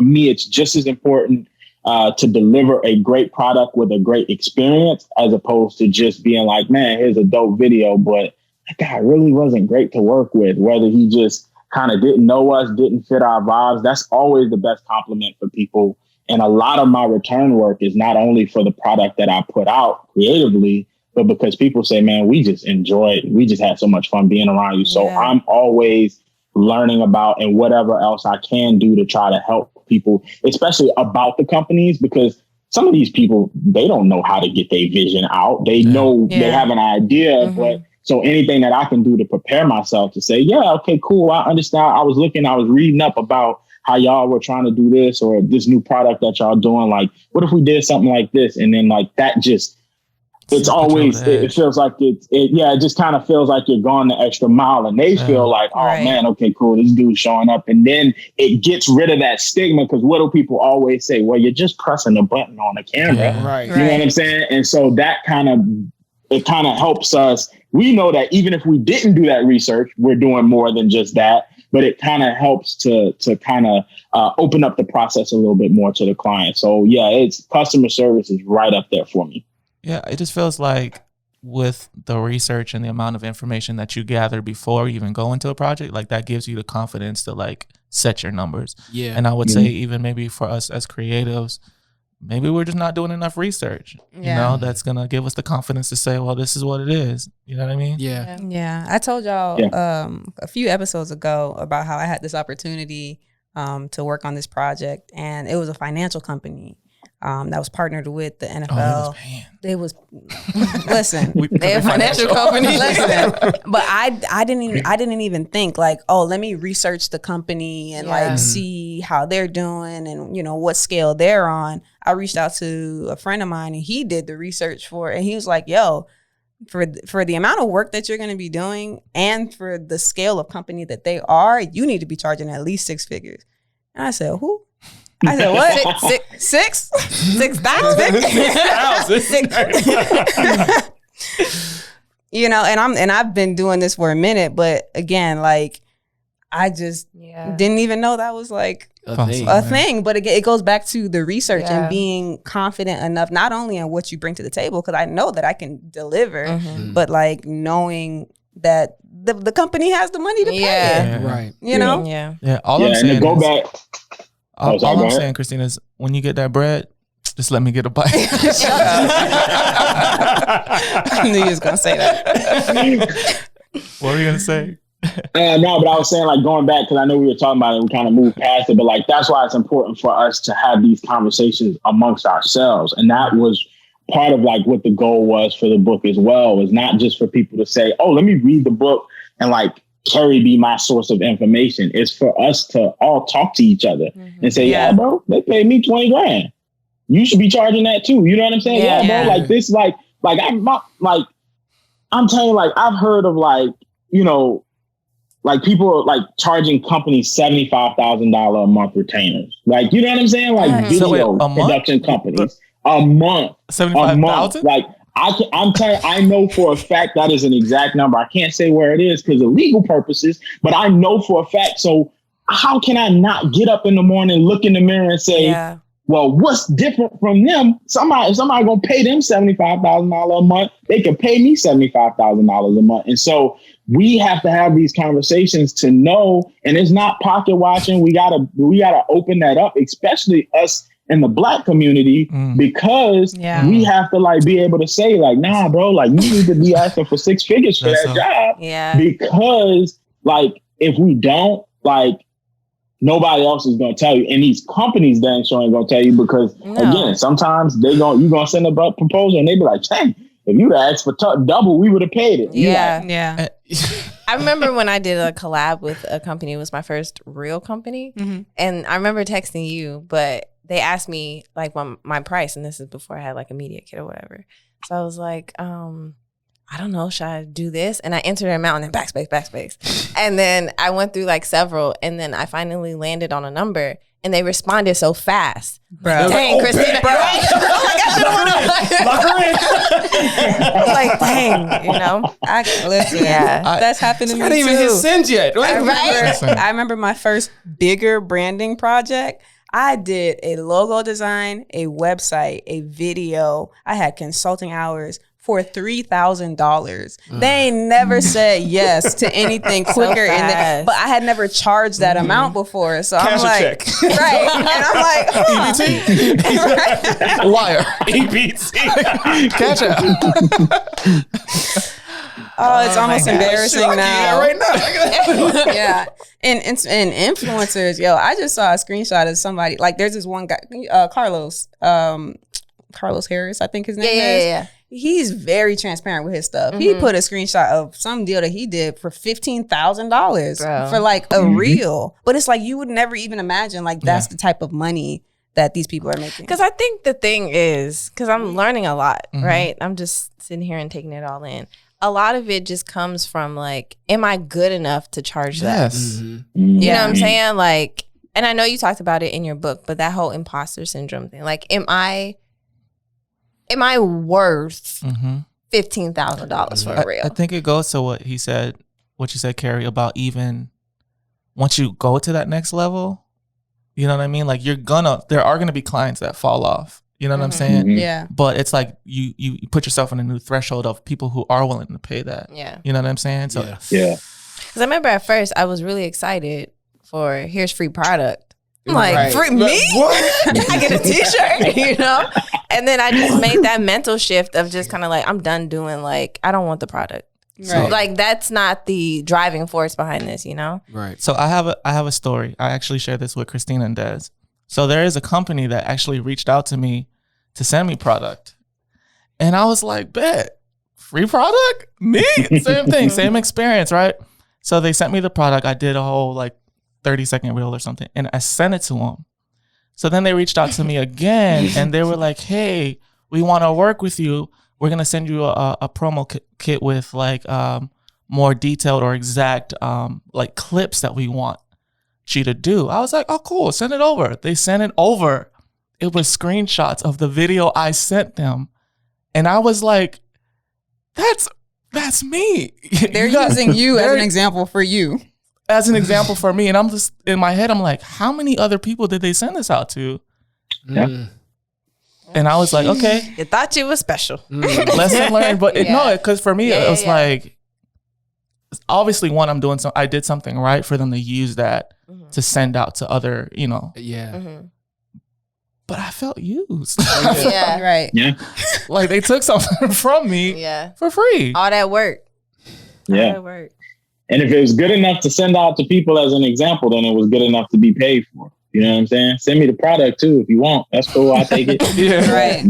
me, it's just as important to deliver a great product with a great experience as opposed to just being like, man, here's a dope video, but that guy really wasn't great to work with. Whether he just kind of didn't know us, didn't fit our vibes. That's always the best compliment for people. And a lot of my return work is not only for the product that I put out creatively, but because people say, man, we just enjoyed, we just had so much fun being around you. So I'm always learning about and whatever else I can do to try to help people, especially about the companies, because some of these people, they don't know how to get their vision out. They know they have an idea, but so anything that I can do to prepare myself to say, yeah, okay, cool. I understand. I was reading up about how y'all were trying to do this or this new product that y'all doing. Like, what if we did something like this? And then like that just, it's always, it feels like it just kind of feels like you're going the extra mile and they feel like, oh man, okay, cool. This dude's showing up. And then it gets rid of that stigma. Cause what do people always say? Well, you're just pressing a button on the camera. Yeah, right. You know what I'm saying? And so that kind of helps us. We know that even if we didn't do that research, we're doing more than just that, but it kind of helps to kind of open up the process a little bit more to the client. So yeah, it's customer service is right up there for me. Yeah, it just feels like with the research and the amount of information that you gather before you even go into a project, like that gives you the confidence to like set your numbers. Yeah. And I would say even maybe for us as creatives, maybe we're just not doing enough research, you know, that's going to give us the confidence to say, well, this is what it is. You know what I mean? Yeah. Yeah. I told y'all a few episodes ago about how I had this opportunity to work on this project, and it was a financial company that was partnered with the NFL. They was listen, they're a financial company. Listen, but I didn't even think like, oh, let me research the company and like see how they're doing and, you know, what scale they're on. I reached out to a friend of mine and he did the research for it. And he was like, yo, for the amount of work that you're going to be doing and for the scale of company that they are, you need to be charging at least 6 figures. And I said, who? I said, what? Six? 6,000? You know, and I've been doing this for a minute, but again, like I just didn't even know that was like a thing. But again, it goes back to the research and being confident enough, not only in what you bring to the table, because I know that I can deliver, but like knowing that the company has the money to pay it. Right. You know? Yeah. All I'm saying All I'm saying, Christina, is when you get that bread, just let me get a bite. I knew you was going to say that. What were you going to say? No, but I was saying like going back, because I know we were talking about it and we kind of moved past it, but like that's why it's important for us to have these conversations amongst ourselves. And that was part of like what the goal was for the book as well, was not just for people to say, oh, let me read the book and like Kerry be my source of information. It's for us to all talk to each other and say, yeah, bro, they paid me 20 grand. You should be charging that too. You know what I'm saying? Yeah, bro. Like this, like I'm telling you, like I've heard of like, you know, like people like charging companies $75,000 a month retainers. Like, you know what I'm saying? Like video production companies a month, 75,000. Like I'm telling you, I know for a fact that is an exact number. I can't say where it is because of legal purposes, but I know for a fact. So how can I not get up in the morning, look in the mirror and say, well, what's different from them? Somebody gonna pay them $75,000 a month. They could pay me $75,000 a month. And so we have to have these conversations to know, and it's not pocket watching. We gotta open that up, especially us in the Black community, because we have to like be able to say like, nah, bro, like you need to be asking for 6 figures for that job. Yeah. Because like if we don't, like nobody else is gonna tell you. And these companies then ain't gonna tell you because again, sometimes you gonna send a proposal and they be like, hey, if you'd asked for double, we would have paid it. Yeah. I remember when I did a collab with a company, it was my first real company. And I remember texting you, but they asked me like my price, and this is before I had like a media kit or whatever. So I was like, I don't know, should I do this? And I entered an amount and then backspace. And then I went through like several, and then I finally landed on a number, and they responded so fast. Bro. Dang, Christina. Bro. Lock her in. I was like, dang, you know? Listen, that's happened to me I didn't even hit send yet. I remember my first bigger branding project. I did a logo design, a website, a video. I had consulting hours for $3,000. They ain't never said yes to anything quicker, but I had never charged that amount before. So Cash I'm like, check. right, and I'm like, EBT, wire, EBT, Cashapp. oh, it's almost embarrassing now. Right now. Yeah. And influencers, yo, I just saw a screenshot of somebody, like there's this one guy, Carlos Harris, I think his name is. Yeah. He's very transparent with his stuff. He put a screenshot of some deal that he did for $15,000 for like a reel. But it's like you would never even imagine like that's the type of money that these people are making. Because I think the thing is, because I'm learning a lot, right? I'm just sitting here and taking it all in. A lot of it just comes from like, am I good enough to charge that? Yes. You know what I'm saying? Like, and I know you talked about it in your book, but that whole imposter syndrome thing, like, am I worth $15,000 for a reel? I think it goes to what you said, Kerry, about even once you go to that next level, you know what I mean? Like there are gonna be clients that fall off. You know what I'm saying? Yeah. But it's like you put yourself on a new threshold of people who are willing to pay that. Yeah. You know what I'm saying? So yeah. Because I remember at first I was really excited for here's free product. I'm like, free me? What? I get a t-shirt, you know? And then I just made that mental shift of just kind of like, I'm done doing like, I don't want the product. Right. Like that's not the driving force behind this, you know? Right. So I have a story. I actually shared this with Christina and Des. So there is a company that actually reached out to me to send me product. And I was like, bet, free product? Me? Same thing, same experience, right? So they sent me the product. I did a whole like 30-second reel or something, and I sent it to them. So then they reached out to me again, and they were like, hey, we want to work with you. We're going to send you a promo kit with like more detailed or exact like clips that we want you to do. I was like, oh, cool, send it over. They sent it over. It was screenshots of the video I sent them. And I was like, that's me. They're using you as an example for you. As an example for me. And I'm just, in my head, I'm like, how many other people did they send this out to? Yeah. And I was like, okay. You thought you were special. Lesson learned. But no, because for me, it was like, obviously, one, I did something right for them to use that to send out to other, you know. Yeah. But I felt used. Yeah. Right. Yeah. Like they took something from me for free. All that work. Yeah. All that work. And if it was good enough to send out to people as an example, then it was good enough to be paid for. You know what I'm saying? Send me the product too if you want. That's cool. I'll take it. Yeah. Right.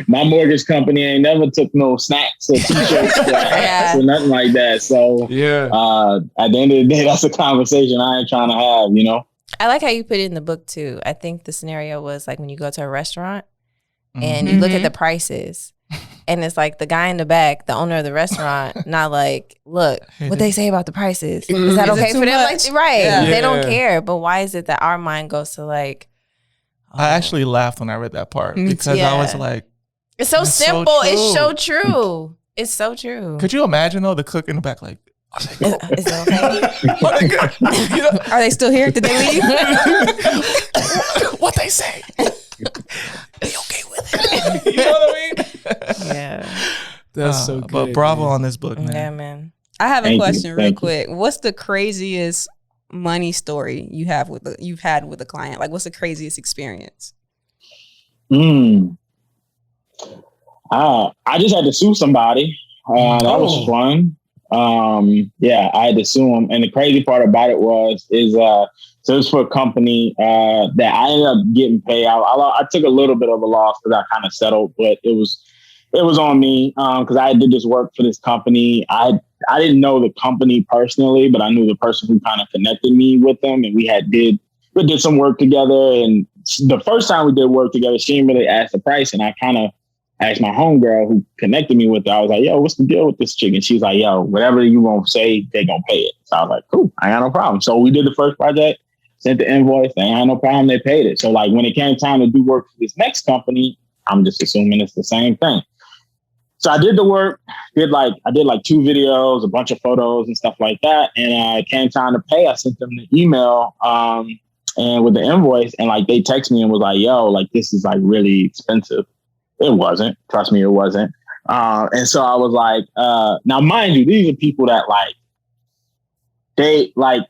My mortgage company ain't never took no snacks or t-shirts or nothing like that. So at the end of the day, that's a conversation I ain't trying to have, you know? I like how you put it in the book too. I think the scenario was like when you go to a restaurant and you look at the prices and it's like the guy in the back, the owner of the restaurant, not like, look, what they say about the prices. Is that okay for them? Like, right. Yeah. They don't care. But why is it that our mind goes to like, I actually laughed when I read that part because I was like, it's so That's simple. so It's so true. It's so true. could you imagine though, the cook in the back, like, Is it okay? are they good? You know, Are they still here? Did they leave? what they say? They okay with it? You know what I mean? Yeah. That's so good. But bravo man. on this book, man. Yeah, man. I have a Thank you. question real Thank you. quick. What's the craziest money story you've had with a client? Like, what's the craziest experience? I just had to sue somebody. That was fun. I had to sue him. And the crazy part about it is so it was for a company that I ended up getting paid. I took a little bit of a loss because I kind of settled, but it was on me because I did this work for this company. I didn't know the company personally, but I knew the person who kind of connected me with them, and we did some work together. And the first time we did work together, she didn't really ask the price, and I kind I asked my homegirl who connected me with her. I was like, yo, what's the deal with this chick? And she's like, yo, whatever you gonna say, they gonna pay it. So I was like, cool, I got no problem. So we did the first project, sent the invoice, they had no problem, they paid it. So like when it came time to do work for this next company, I'm just assuming it's the same thing. So I did the work, I did like 2 videos, a bunch of photos and stuff like that. And it came time to pay. I sent them the email and with the invoice, and like they text me and was like, yo, like this is like really expensive. It wasn't. Trust me, it wasn't. And so I was like, now mind you, these are people that like, they like,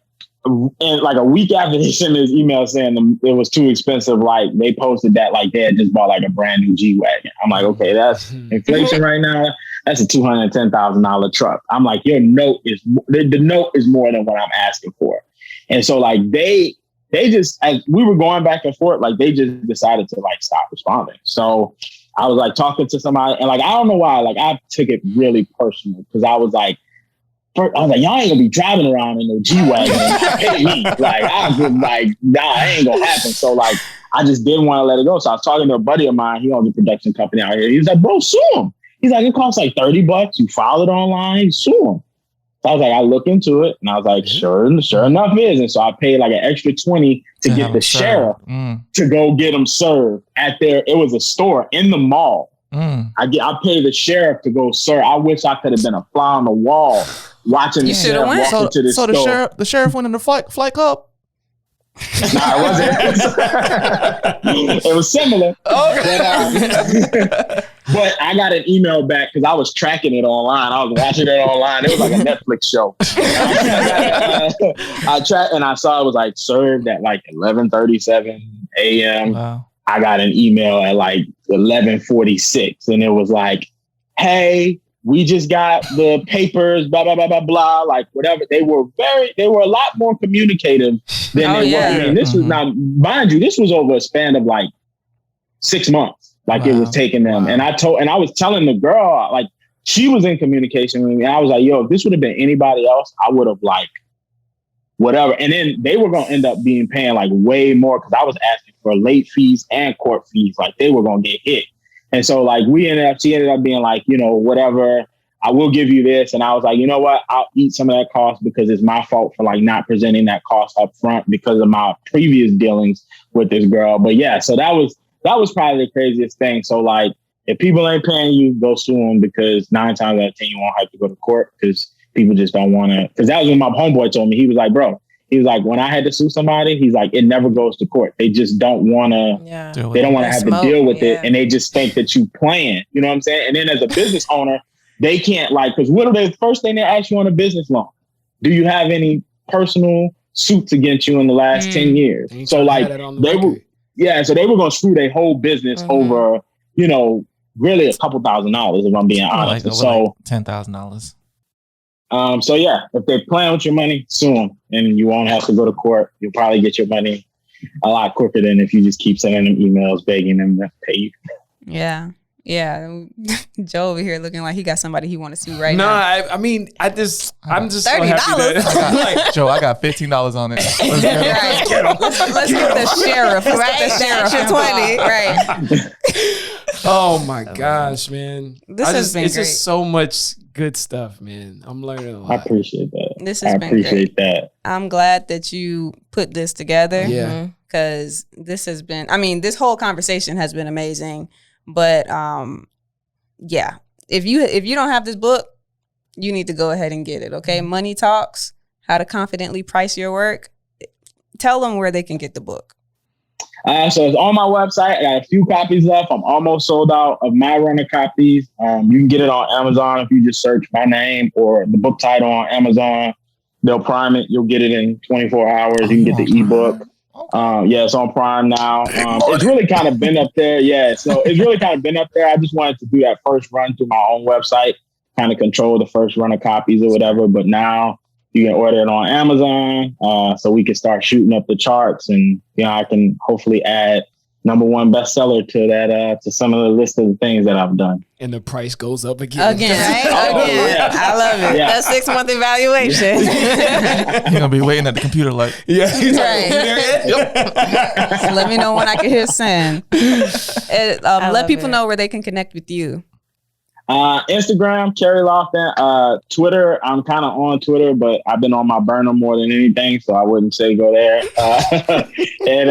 and like a week after they sent this email saying it was too expensive, like they posted that like they had just bought like a brand new G-Wagon. I'm like, okay, that's inflation right now. That's a $210,000 truck. I'm like, your note is the note is more than what I'm asking for. And so like they just, as we were going back and forth, like they just decided to like stop responding. So I was like talking to somebody, and like I don't know why, like I took it really personal because I was like, y'all ain't gonna be driving around in no G-Wagon and pay me. Like, I was like, nah, it ain't gonna happen. So, like, I just didn't want to let it go. So I was talking to a buddy of mine. He owns a production company out here. He was like, bro, sue him. He's like, it costs like $30. You file it online, sue him. So I was like, I looked into it, and I was like, sure enough is. And so I paid like an extra $20 to get the sheriff to go get him served at it was a store in the mall. I paid the sheriff to go serve. I wish I could have been a fly on the wall watching the sheriff walk into the store. So the sheriff went in the flight club? Nah, it wasn't. It was similar. But I got an email back because I was tracking it online. I was watching it online. It was like a Netflix show. I tracked and I saw it was like served at like 11:37 a.m. Wow. I got an email at like 11:46, and it was like, hey, we just got the papers, blah, blah, blah, blah, blah, like whatever. They were a lot more communicative than they were. I mean, this was now, mind you, this was over a span of like 6 months. Like it was taking them. And I was telling the girl, like, she was in communication with me. I was like, yo, if this would have been anybody else, I would have like, whatever. And then they were going to end up paying like way more because I was asking for late fees and court fees. Like they were going to get hit. And so like she ended up being like, you know, whatever, I will give you this. And I was like, you know what, I'll eat some of that cost because it's my fault for like not presenting that cost up front because of my previous dealings with this girl. But yeah, so that was probably the craziest thing. So like, if people ain't paying you, go sue them because 9 times out of 10, you won't have to go to court because people just don't want to. Because that was when my homeboy told me. He was like, bro, when I had to sue somebody, he's like, it never goes to court. They just don't want to. Yeah. They don't want to have to deal with it, and they just think that you playing. You know what I'm saying? And then as a business owner, they can't because what are the first thing they ask you on a business loan? Do you have any personal suits against you in the last 10 years? So like they were going to screw their whole business over, you know, really a couple $1,000 if I'm being honest. Like, so $10,000. So yeah, if they're playing with your money, sue them, and you won't have to go to court. You'll probably get your money a lot quicker than if you just keep sending them emails begging them to pay you. Yeah. Joe over here looking like he got somebody he want to sue right now. now. I'm just $30. So happy that, Joe, I got $15 on it. Let's get the sheriff. Let's get the sheriff 20. Right. Oh my gosh, man. It's great. Just so much good stuff, man. I'm learning a lot. I appreciate that. This has been great. That. I'm glad that you put this together. Yeah. Because this has been, this whole conversation has been amazing. But yeah, if you don't have this book, you need to go ahead and get it. Okay. Money Talks, How to Confidently Price Your Work. Tell them where they can get the book. So it's on my website. I got a few copies left. I'm almost sold out of my runner copies. You can get it on Amazon if you just search my name or the book title on Amazon. They'll prime it. You'll get it in 24 hours. You can get the ebook. It's on Prime now. It's really kind of been up there. Yeah, so it's really kind of been up there. I just wanted to do that first run through my own website, kind of control the first run of copies or whatever. But now you can order it on Amazon, so we can start shooting up the charts, and I can hopefully add #1 bestseller to that to some of the list of the things that I've done. And the price goes up again. Again, right? Oh, Again. yeah. I love it. Yeah. That 6-month evaluation. You're gonna be waiting at the computer like, Yeah, he's Right. So let me know when I can hit send. Let love people it. know where they can connect with you. Instagram, Kerry Lofton. Twitter, I'm kind of on Twitter, but I've been on my burner more than anything, so I wouldn't say go there. And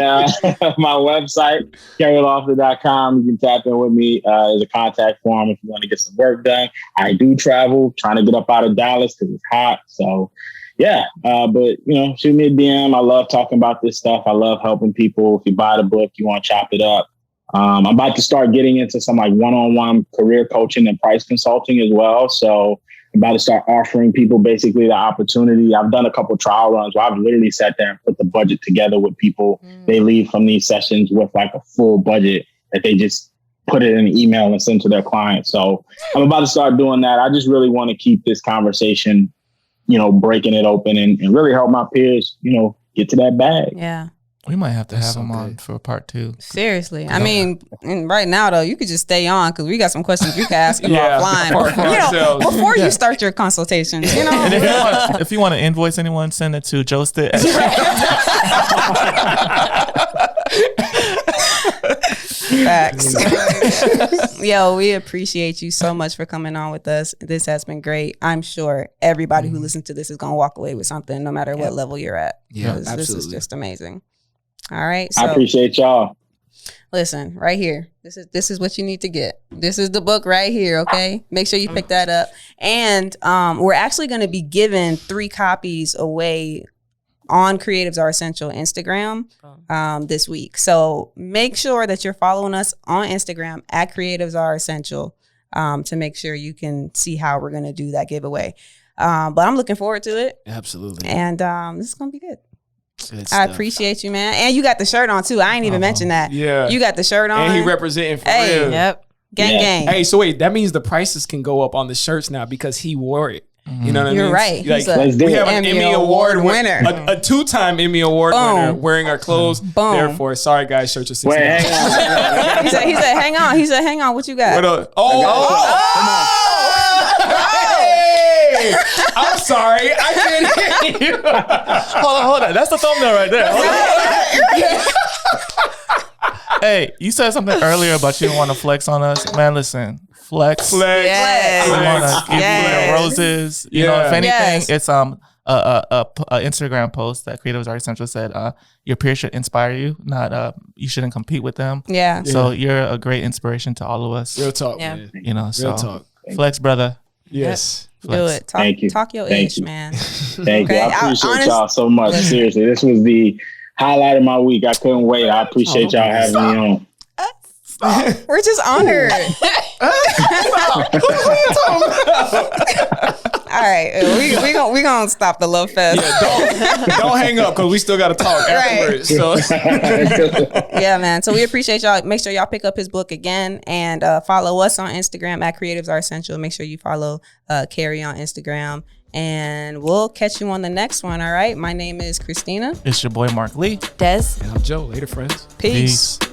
my website, kerrylofton.com. You can tap in with me. There's a contact form if you want to get some work done. I do travel, trying to get up out of Dallas because it's hot. So, yeah. But, shoot me a DM. I love talking about this stuff. I love helping people. If you buy the book, you want to chop it up. I'm about to start getting into some like one-on-one career coaching and price consulting as well. So I'm about to start offering people basically the opportunity. I've done a couple trial runs where I've literally sat there and put the budget together with people. They leave from these sessions with like a full budget that they just put it in an email and send to their clients. So I'm about to start doing that. I just really want to keep this conversation, breaking it open and really help my peers, get to that bag. Yeah. we might have to That's have so him on good. for part 2. Seriously. I mean, and right now, though, you could just stay on because we got some questions you can ask him Yeah. offline. For ourselves. Before you start your consultations, And if you want to invoice anyone, send it to Josted. Facts. Yo, we appreciate you so much for coming on with us. This has been great. I'm sure everybody who listens to this is going to walk away with something no matter what level you're at. Yeah, 'Cause This is absolutely. just amazing. All right. I So appreciate y'all. listen, right here. This is what you need to get. This is the book right here, okay? Make sure you pick that up. And we're actually going to be giving 3 copies away on Creatives Are Essential Instagram this week. So make sure that you're following us on Instagram at Creatives Are Essential to make sure you can see how we're going to do that giveaway. But I'm looking forward to it. Absolutely. And this is going to be good. Good I stuff. appreciate you, man. And you got the shirt on too. I ain't even mentioned that. Yeah. You got the shirt on. And he representing for Hey. real. Yep. Gang, Yeah. gang. Hey, so wait, that means the prices can go up on the shirts now because he wore it. You know what I You're mean? right. Like, He's a Let's do we it. have an Emmy Award winner. a 2-time Emmy Award Boom. winner wearing our clothes. Boom. Therefore, sorry guys, shirts are $60. Wait, hang on. He said, hang on. He said, hang on. What you got? What up? Hey! I'm sorry. I didn't hear you. Hold on. That's the thumbnail right there. Hey, you said something earlier about you don't want to flex on us. Man, listen. Flex. Flex. Yes. We want to give Yes. you roses. You know, Yeah. if anything, Yes. it's a Instagram post that Creatives Are Essential said, your peers should inspire you, not you shouldn't compete with them. Yeah. So you're a great inspiration to all of us. Real talk, Yeah. man. You know, so Real talk. flex, brother. Yes. Do Flex. it. Talk, Thank you. talk your Thank ish, you. man. Thank you. Okay, I appreciate honest- y'all so much. Seriously, this was the highlight of my week. I couldn't wait. I appreciate y'all having me on. We're just honored. All right. We gonna stop the love fest. Don't hang up because we still got to talk afterwards. So Yeah, man. So we appreciate y'all. Make sure y'all pick up his book again and follow us on Instagram at Creatives Are Essential. Make sure you follow Kerry on Instagram. And we'll catch you on the next one. All right. My name is Christina. It's your boy, Mark Lee. Des. and I'm Joe. Later, friends. Peace. Peace.